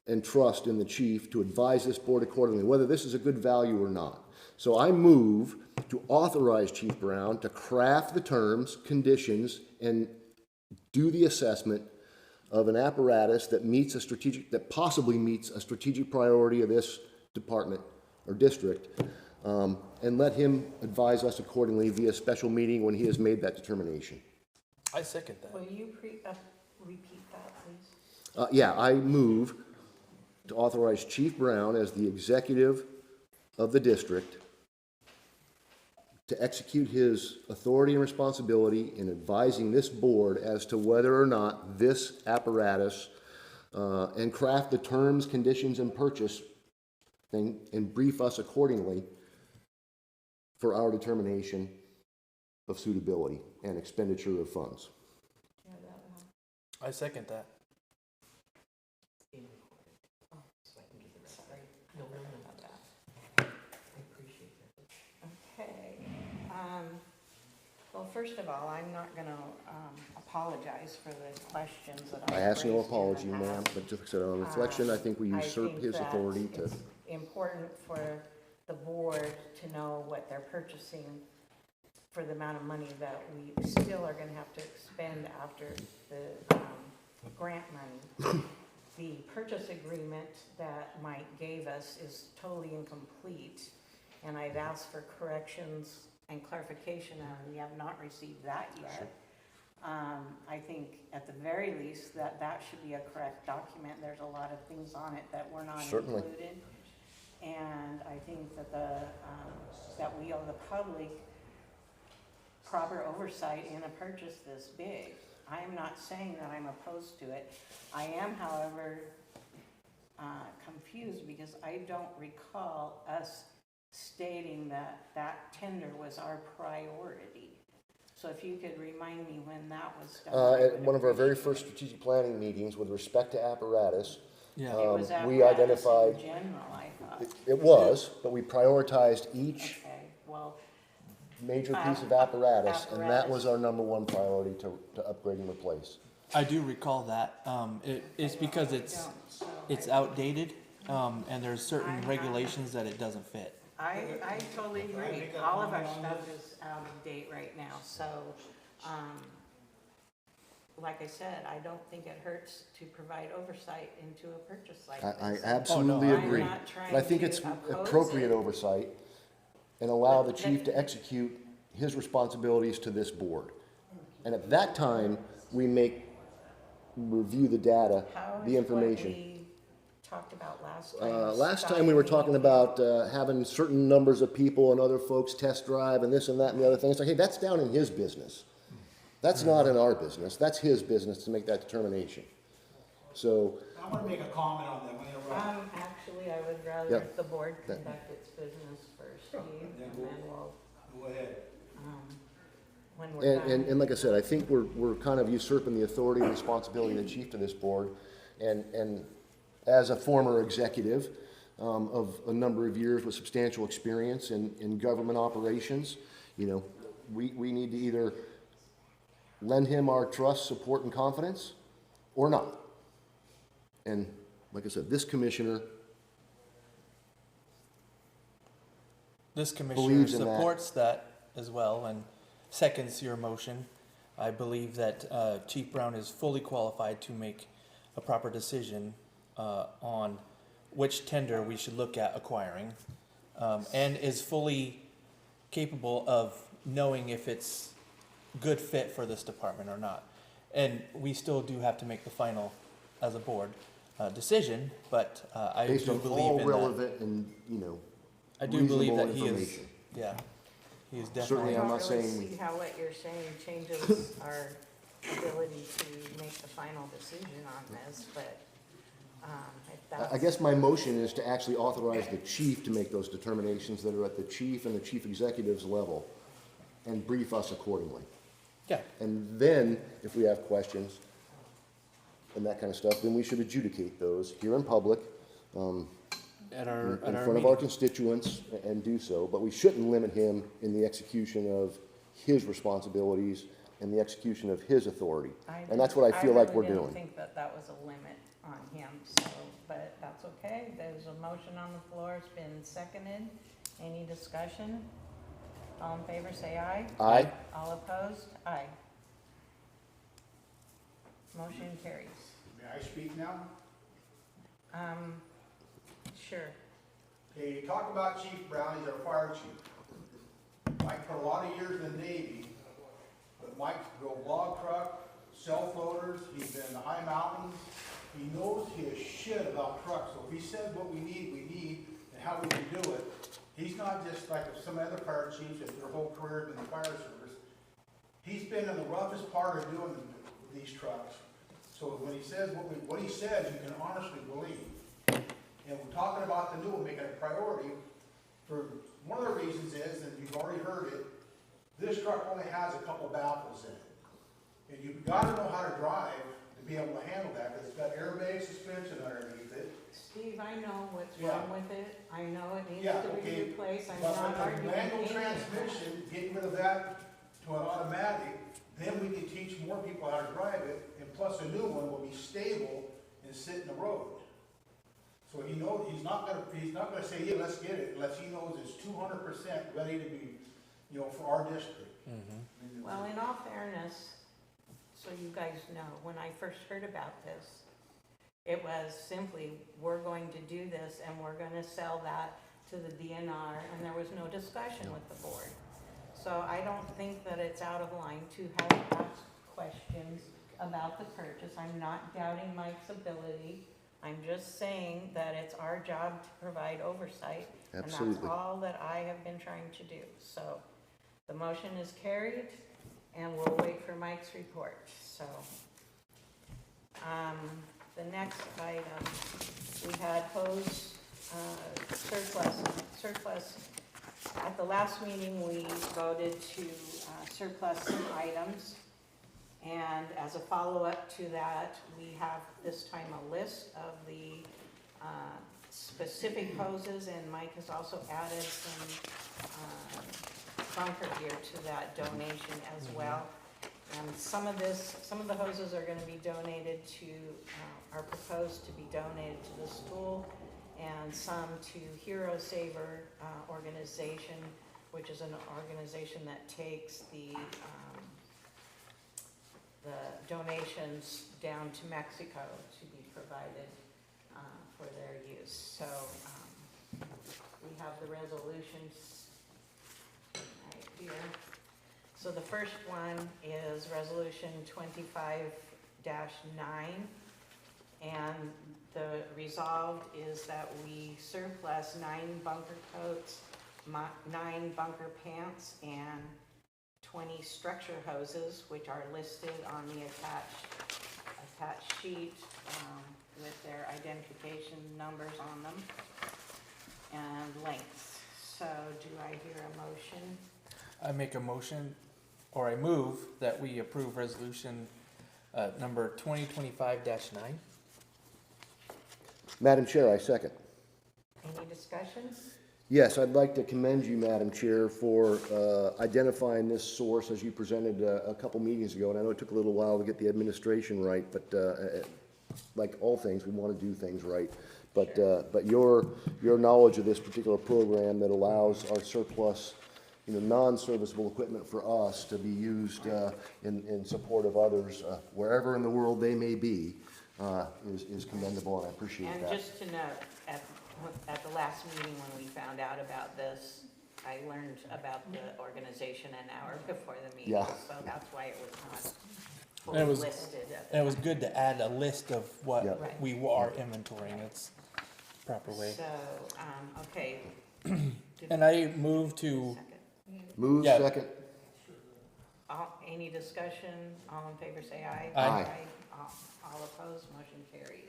and trust in the chief to advise this board accordingly, whether this is a good value or not. So I move to authorize Chief Brown to craft the terms, conditions, and do the assessment of an apparatus that meets a strategic, that possibly meets a strategic priority of this department or district, and let him advise us accordingly via special meeting when he has made that determination. I second that. Will you repeat that, please? Yeah, I move to authorize Chief Brown as the executive of the district to execute his authority and responsibility in advising this board as to whether or not this apparatus and craft the terms, conditions, and purchase thing and brief us accordingly for our determination of suitability and expenditure of funds. I second that. Okay. Well, first of all, I'm not gonna apologize for the questions that I I've ask no raised in the apology, ma'am, past. but just like I said, on reflection, I think we usurp his authority to. It's important for the board to know what they're purchasing for the amount of money that we still are gonna have to expend after the grant money. The purchase agreement that Mike gave us is totally incomplete, and I've asked for corrections and clarification, and we have not received that yet. I think at the very least that should be a correct document. There's a lot of things on it that were not Certainly. included. And I think that that we owe the public proper oversight in a purchase this big. I am not saying that I'm opposed to it. I am, however, confused because I don't recall us stating that tender was our priority. So if you could remind me when that was done. I At would one of our very appreciate first strategic planning meetings with respect to apparatus, Yeah. it. It was we apparatus identified, in general, I thought. it was, but we prioritized each Okay, well, major piece of apparatus, and that apparatus. was our number one priority to upgrade and replace. I do recall that. It's because it's outdated, and there's certain regulations that it doesn't fit. I totally agree. All of our stuff is out of date right now, so, like I said, I don't think it hurts to provide oversight into a purchase like this. I absolutely I'm agree. not trying But I think to it's oppose appropriate it. oversight and allow the chief to execute his responsibilities to this board. And at that time, we review the data, How the is information. what we talked about last time? Last time we were talking about having certain numbers of people and other folks test drive and this and that and the other thing. It's like, hey, that's down in his business. That's not in our business. That's his business to make that determination. So, I want to make a comment on that. When I interrupt. Actually, I would Yeah. rather the board conduct its business first, Steve, and then we'll, Go ahead. when we're done. and like I said, I think we're kind of usurping the authority and responsibility of the chief to this board. And as a former executive of a number of years with substantial experience in government operations, you know, we need to either lend him our trust, support, and confidence, or not. And like I said, this commissioner believes in that. supports that as well and seconds your motion. I believe that Chief Brown is fully qualified to make a proper decision on which tender we should look at acquiring, and is fully capable of knowing if it's good fit for this department or not. And we still do have to make the final, as a board, decision, but I Based do on believe all in that. relevant and, I do believe that reasonable he is, information. yeah, he is Certainly, definitely. I'm I not don't really saying- see how what you're saying changes our ability to make the final decision on this, but, if that's. I guess my motion is to actually authorize the chief to make those determinations that are at the chief and the chief executive's level and brief us accordingly. Yeah, And then, if we have questions and that kind of stuff, then we should adjudicate those here in public, at in our front of meeting. our constituents and do so, but we shouldn't limit him in the execution of his responsibilities and the execution of his authority. And that's what I feel like we're really doing. didn't think that that was a limit on him, so, but that's okay. There's a motion on the floor, it's been seconded. Any discussion? All in favor, say aye. Aye. All opposed? Aye. Motion carries. May I speak now? Sure. Okay, you talk about Chief Brown, he's our fire chief. Mike put a lot of years in the Navy, but Mike drove log truck, self loaders, he's been in the high mountains. He knows his shit about trucks, so if he says what we need, and how we can do it, he's not just like some other fire chiefs that their whole career in the fire service. He's been in the roughest part of doing these trucks. So when he says what he says, you can honestly believe. And we're talking about the new one, making it a priority. For one of the reasons is, and you've already heard it, this truck only has a couple baffles in it. And you've got to know how to drive to be able to handle that, because it's got airbag suspension underneath it. Steve, I know what's Yeah. wrong with it. I know it needs Yeah, to be okay. replaced. I'm But not with the arguing manual any of that. transmission, getting rid of that to an automatic, then we can teach more people how to drive it, and plus a new one will be stable and sit in the road. So he knows, he's not gonna say, yeah, let's get it, unless he knows it's 200% ready to be, for our district. Well, in all fairness, so you guys know, when I first heard about this, it was simply, we're going to do this and we're gonna sell that to the DNR, and there was no discussion with the board. So I don't think that it's out of line to have asked questions about the purchase. I'm not doubting Mike's ability. I'm just saying that it's our job to provide oversight. And Absolutely. that's all that I have been trying to do. So the motion is carried, and we'll wait for Mike's report. So, the next item, we had hose, surplus. At the last meeting, we voted to surplus some items. And as a follow-up to that, we have this time a list of the specific hoses, and Mike has also added some bunker gear to that donation as well. And some of the hoses are gonna be donated to, are proposed to be donated to the school, and some to Hero Saver organization, which is an organization that takes the donations down to Mexico to be provided for their use. So we have the resolutions right here. So the first one is Resolution 25-9, and the resolved is that we surplus 9 bunker coats, 9 bunker pants, and 20 structure hoses, which are listed on the attached sheet with their identification numbers on them and lengths. So do I hear a motion? I make a motion, or I move that we approve resolution number 2025-9. Madam Chair, I second. Any discussion? Yes, I'd like to commend you, Madam Chair, for identifying this source as you presented a couple meetings ago. And I know it took a little while to get the administration right, but like all things, we want to do things right. But your knowledge of this particular program that allows our surplus, non-serviceable equipment for us to be used in support of others wherever in the world they may be is commendable, and I appreciate that. And just to note, at the last meeting when we found out about this, I learned about the organization an hour before the meeting, Yeah. so that's why it was not And it fully was- listed. at the And it was time. good to add a list of what Yeah. Right. we are inventorying. It's the proper way. So, okay. And I move to, Second. Move Yeah. second. Any discussion? All in favor, say aye. Aye. All opposed, motion carries.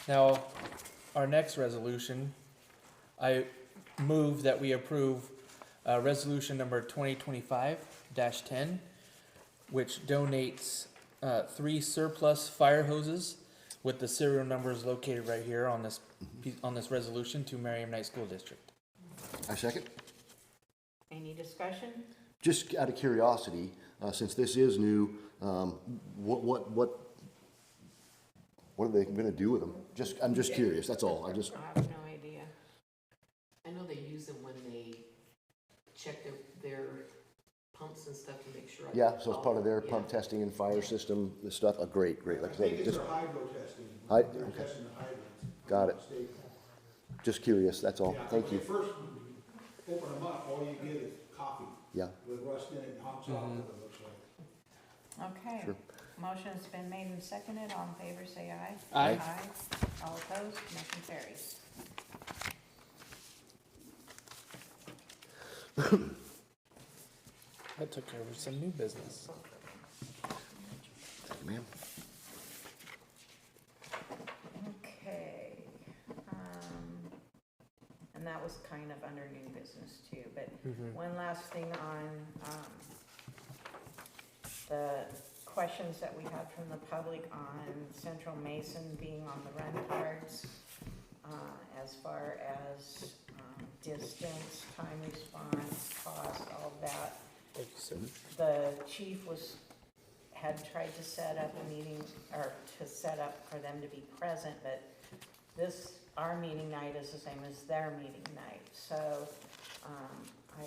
now, our next resolution, I move that we approve resolution number 2025-10, which donates 3 surplus fire hoses with the serial numbers located right here on this resolution to Merriam Knight School District. I second. Any discussion? Just out of curiosity, since this is new, what are they gonna do with them? I'm just curious, that's all. I have no idea. I know they use them when they check their pumps and stuff to make sure. Yeah, so it's part of their Yeah. pump testing and fire system, the stuff, great, like I I think said, it's just, their hydro testing. I- They're okay. testing the hydrants. Got it. State. just curious, that's all, Yeah, thank when you. First, open them up, all you get is coffee Yeah, with rust in it and hot chocolate, it looks like. Okay. Sure. Motion's been made and seconded. All in favor, say aye. Aye. All opposed, motion carries. That took care of some new business. thank you, ma'am. Okay, and that was kind of under new business too, but one last thing on, the questions that we had from the public on Central Mason being on the run cards, as far as, distance, time response, cost, all of that. Like you said. The chief had tried to set up a meeting, or to set up for them to be present, but our meeting night is the same as their meeting night, so, I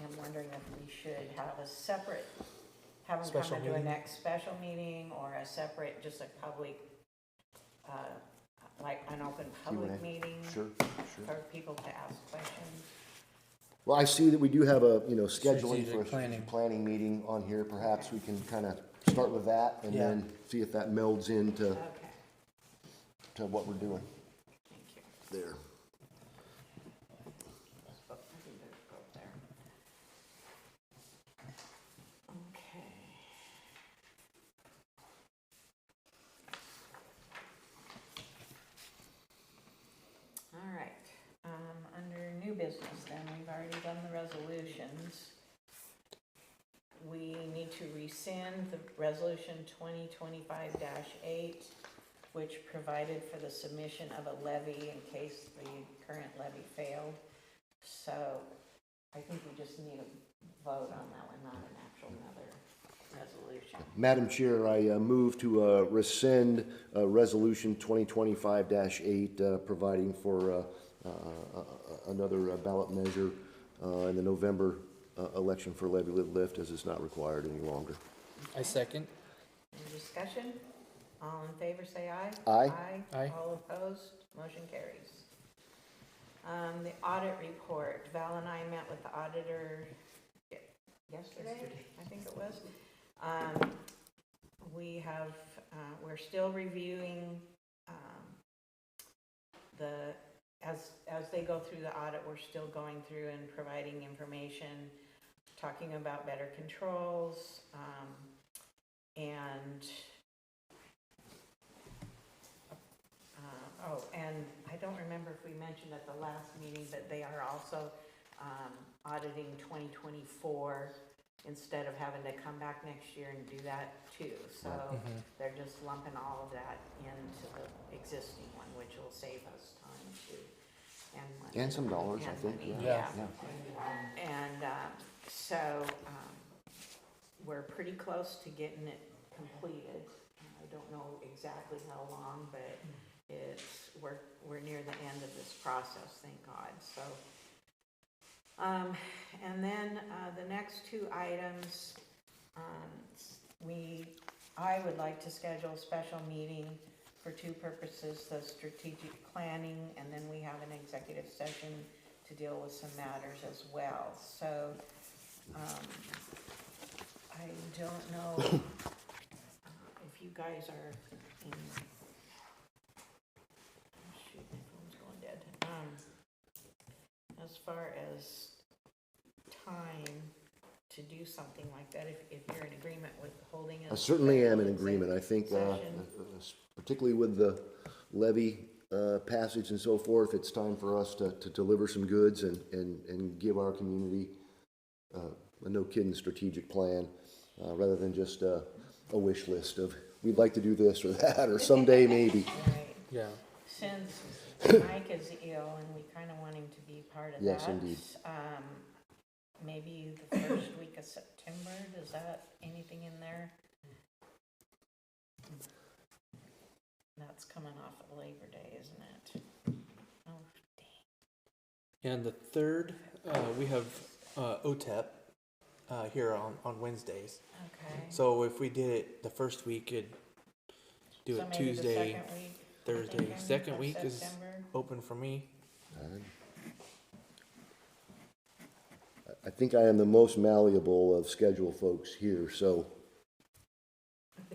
am wondering if we should have a separate, have them Special come into a meeting? next special meeting, or a separate, just a public, like an open public Q&A. meeting Sure, for sure. people to ask questions. Well, I see that we do have a, scheduling Strategic for a planning. planning meeting on here, perhaps we can kind of start with that and Yeah. then see if that melds into, Okay, to what we're doing thank you. there. I think there's both there. Okay. All right, under new business then, we've already done the resolutions. We need to rescind the resolution 2025-8, which provided for the submission of a levy in case the current levy failed. So I think we just need a vote on that one, not an actual another resolution. Madam Chair, I move to rescind Resolution 2025-8, providing for another ballot measure in the November election for levy lift, as it's not required any longer. I second. Any discussion? All in favor, say aye. Aye. Aye. All opposed, motion carries. The audit report, Val and I met with the auditor yesterday, I think it was. We have, we're still reviewing, as they go through the audit, we're still going through and providing information, talking about better controls, and and I don't remember if we mentioned at the last meeting, but they are also auditing 2024 instead of having to come back next year and do that too. So they're just lumping all of that into the existing one, which will save us time too. And money. And some dollars, I And think, money, yeah. And so we're pretty close to getting it completed. I don't know exactly how long, but we're near the end of this process, thank God. So, and then the next two items, I would like to schedule a special meeting for two purposes, the strategic planning, and then we have an executive session to deal with some matters as well. So, I don't know if you guys are in, shoot, my phone's going dead. As far as time to do something like that, if you're in agreement with holding a. I certainly am in special agreement. I think, session. particularly with the levy passage and so forth, it's time for us to deliver some goods and give our community a no-kidding strategic plan, rather than just a wish list of, we'd like to do this or that, or someday maybe. Right. Yeah. Since Mike is ill and we kind of want him to be part of that. Yes, indeed. Maybe the first week of September, does that, anything in there? That's coming off of Labor Day, isn't it? Oh, dang. And the third, we have OTEP here on Wednesdays. Okay. So if we did it the first week, it'd do So it maybe the Tuesday, second week, Thursday. thinking, Second of week is September? open for me. I think I am the most malleable of schedule folks here, so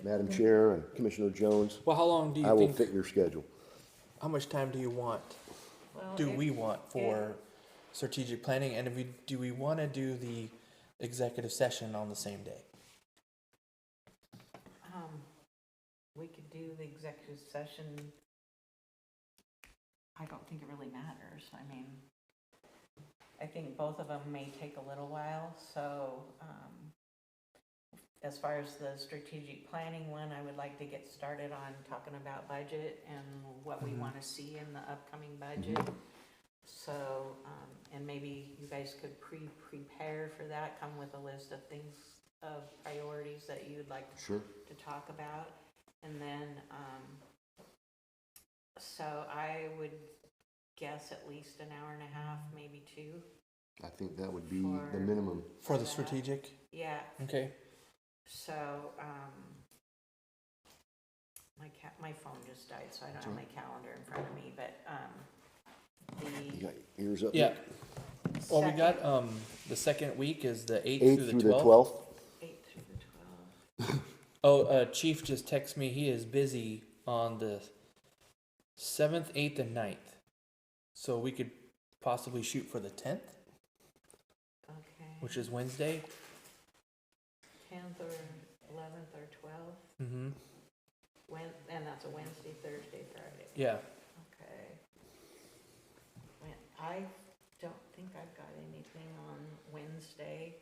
Madam Chair and Commissioner Jones, Well, how long do I you will think, fit your schedule. how much time do you want, Well, do if- we want for strategic planning? And do we want to do the executive session on the same day? We could do the executive session. I don't think it really matters. I mean, I think both of them may take a little while, so, as far as the strategic planning one, I would like to get started on talking about budget and what we want to see in the upcoming budget. So, and maybe you guys could prepare for that, come with a list of things, of priorities that you'd like Sure. to talk about. And then, so I would guess at least an hour and a half, maybe two. I think that would be For- the minimum. For the that. strategic? Yeah, Okay. so, my phone just died, so I don't have my calendar in front of me, but, You the got your ears up? Yeah. Nick? Well, we second- got, the second week is the 8th 8th through through the the 12th. 12th? 8th through the 12th. Oh, Chief just texted me. He is busy on the 7th, 8th, and 9th. So we could possibly shoot for the 10th, Okay. which is Wednesday. 10th or 11th or 12th, Mm-hmm. and that's a Wednesday, Thursday, Friday. Yeah. Okay. I don't think I've got anything on Wednesday.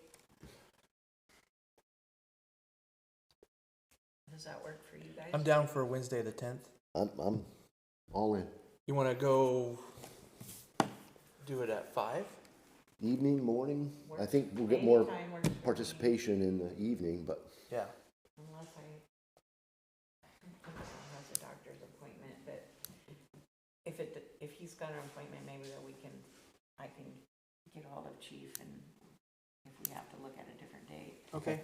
Does that work for you guys? I'm down for Wednesday the 10th. I'm all in. You want to go do it at 5? Evening, morning? I Works. think we'll get more Anytime works for me. participation in the evening, but Yeah. Unless I think Paul has a doctor's appointment, but if he's got an appointment, maybe that I can get ahold of Chief and if we have to look at a different date. Okay.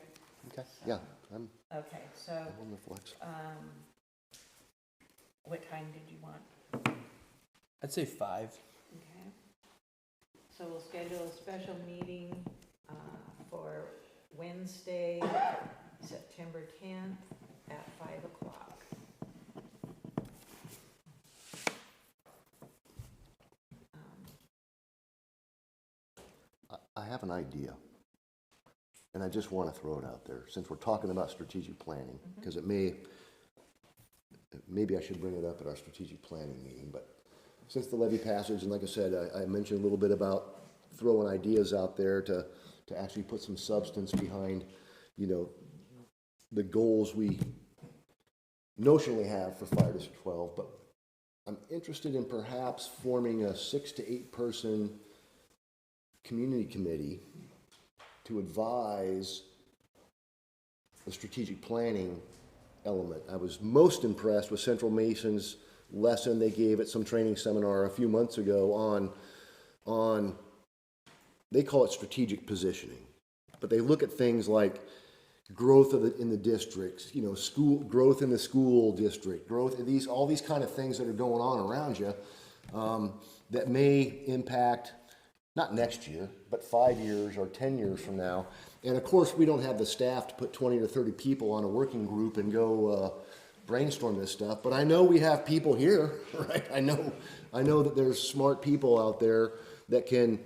okay. Yeah, I'm Okay, so, on the flex. what time did you want? I'd say 5. Okay. So we'll schedule a special meeting, for Wednesday, September 10th at 5 o'clock. I have an idea, and I just want to throw it out there, since we're talking about strategic planning, because maybe I should bring it up at our strategic planning meeting, but since the levy passage, and like I said, I mentioned a little bit about throwing ideas out there to actually put some substance behind, the goals we notionally have for Fire District 12, but I'm interested in perhaps forming a 6 to 8 person community committee to advise the strategic planning element. I was most impressed with Central Mason's lesson they gave at some training seminar a few months ago on they call it strategic positioning, but they look at things like growth in the districts, you know, school, growth in the school district, growth of these, all these kind of things that are going on around you, that may impact, not next year, but 5 years or 10 years from now. And of course, we don't have the staff to put 20 or 30 people on a working group and go, brainstorm this stuff, but I know we have people here, right? I know that there's smart people out there that can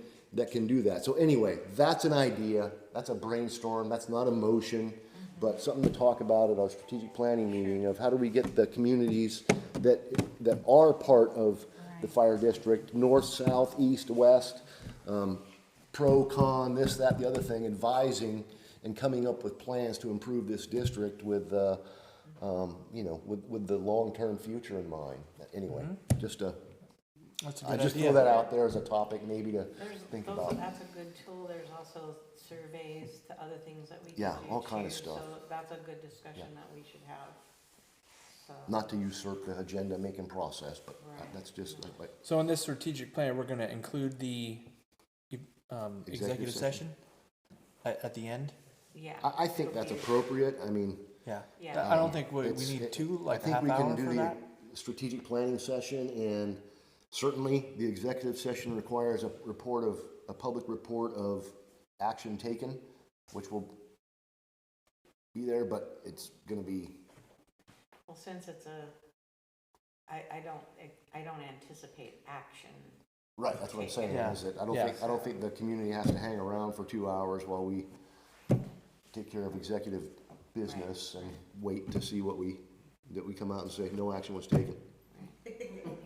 do that. So anyway, that's an idea, that's a brainstorm, that's not a motion, but something to talk about at our strategic planning meeting of how do we get the communities that are part of the fire district, north, south, east, west, pro, con, this, that, the other thing, advising and coming up with plans to improve this district with, you know, with the long-term future in mind. Anyway, just That's a I good just idea. throw that out there as a topic maybe to think Those, about. that's a good tool, there's also surveys to other things that we can do Yeah, all kind of too. stuff. So that's a good discussion that we should have, so. Not to usurp the agenda-making process, but Right. that's just like, So in this strategic plan, we're gonna include the, executive session at the end? Yeah. I think that's appropriate. I mean, Yeah. Yeah. I don't think we it's- need it- two, like a I think half we hour can do for the that? strategic planning session, and certainly the executive session requires a public report of action taken, which will be there, but it's gonna be, Well, since it's I don't anticipate action. right, that's what I'm saying, Yeah. is that Yeah. I don't think the community has to hang around for 2 hours while we take care of executive business and wait to see that we come out and say, no action was taken.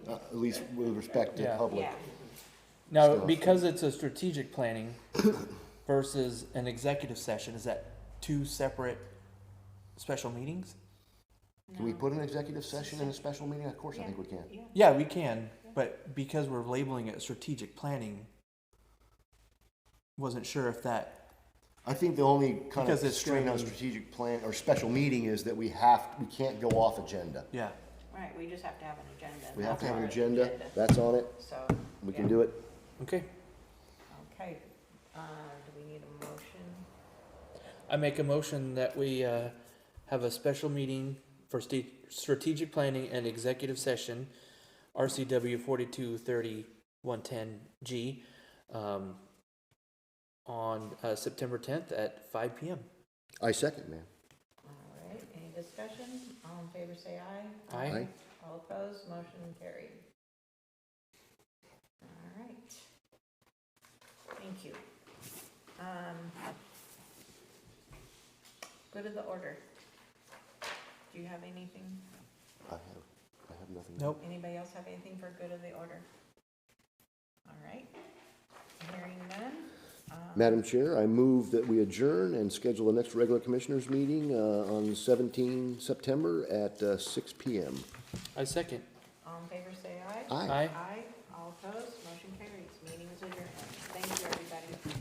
At least with respect to Yeah. public. Yeah, Now, stuff. because it's a strategic planning versus an executive session, is that two separate special meetings? Can we no. put an executive session in a special meeting? Of course, I think we can. Yeah. Yeah, we can, but because we're labeling it strategic planning, wasn't sure if that, I think the only kind of Because it's strain on gonna be- strategic plan or special meeting is that we can't go off agenda. yeah. Right, we just have to have an agenda. We have to have an That's our agenda, that's on it, So, we can yeah. do it. Okay. Okay, do we need a motion? I make a motion that we have a special meeting for strategic planning and executive session, RCW 4230-110G, on September 10th at 5 p.m. I second, man. All right, any discussion? All in favor, say aye. Aye. All opposed, motion carried. All right. Thank you. Good of the order. Do you have anything? I have nothing. Nope. Anybody else have anything for good of the order? All right. Hearing none. Madam Chair, I move that we adjourn and schedule the next regular commissioners meeting on 17 September at 6 p.m. I second. All in favor, say aye. Aye. Aye. Aye. All opposed, motion carries. Meeting is adjourned. Thank you, everybody.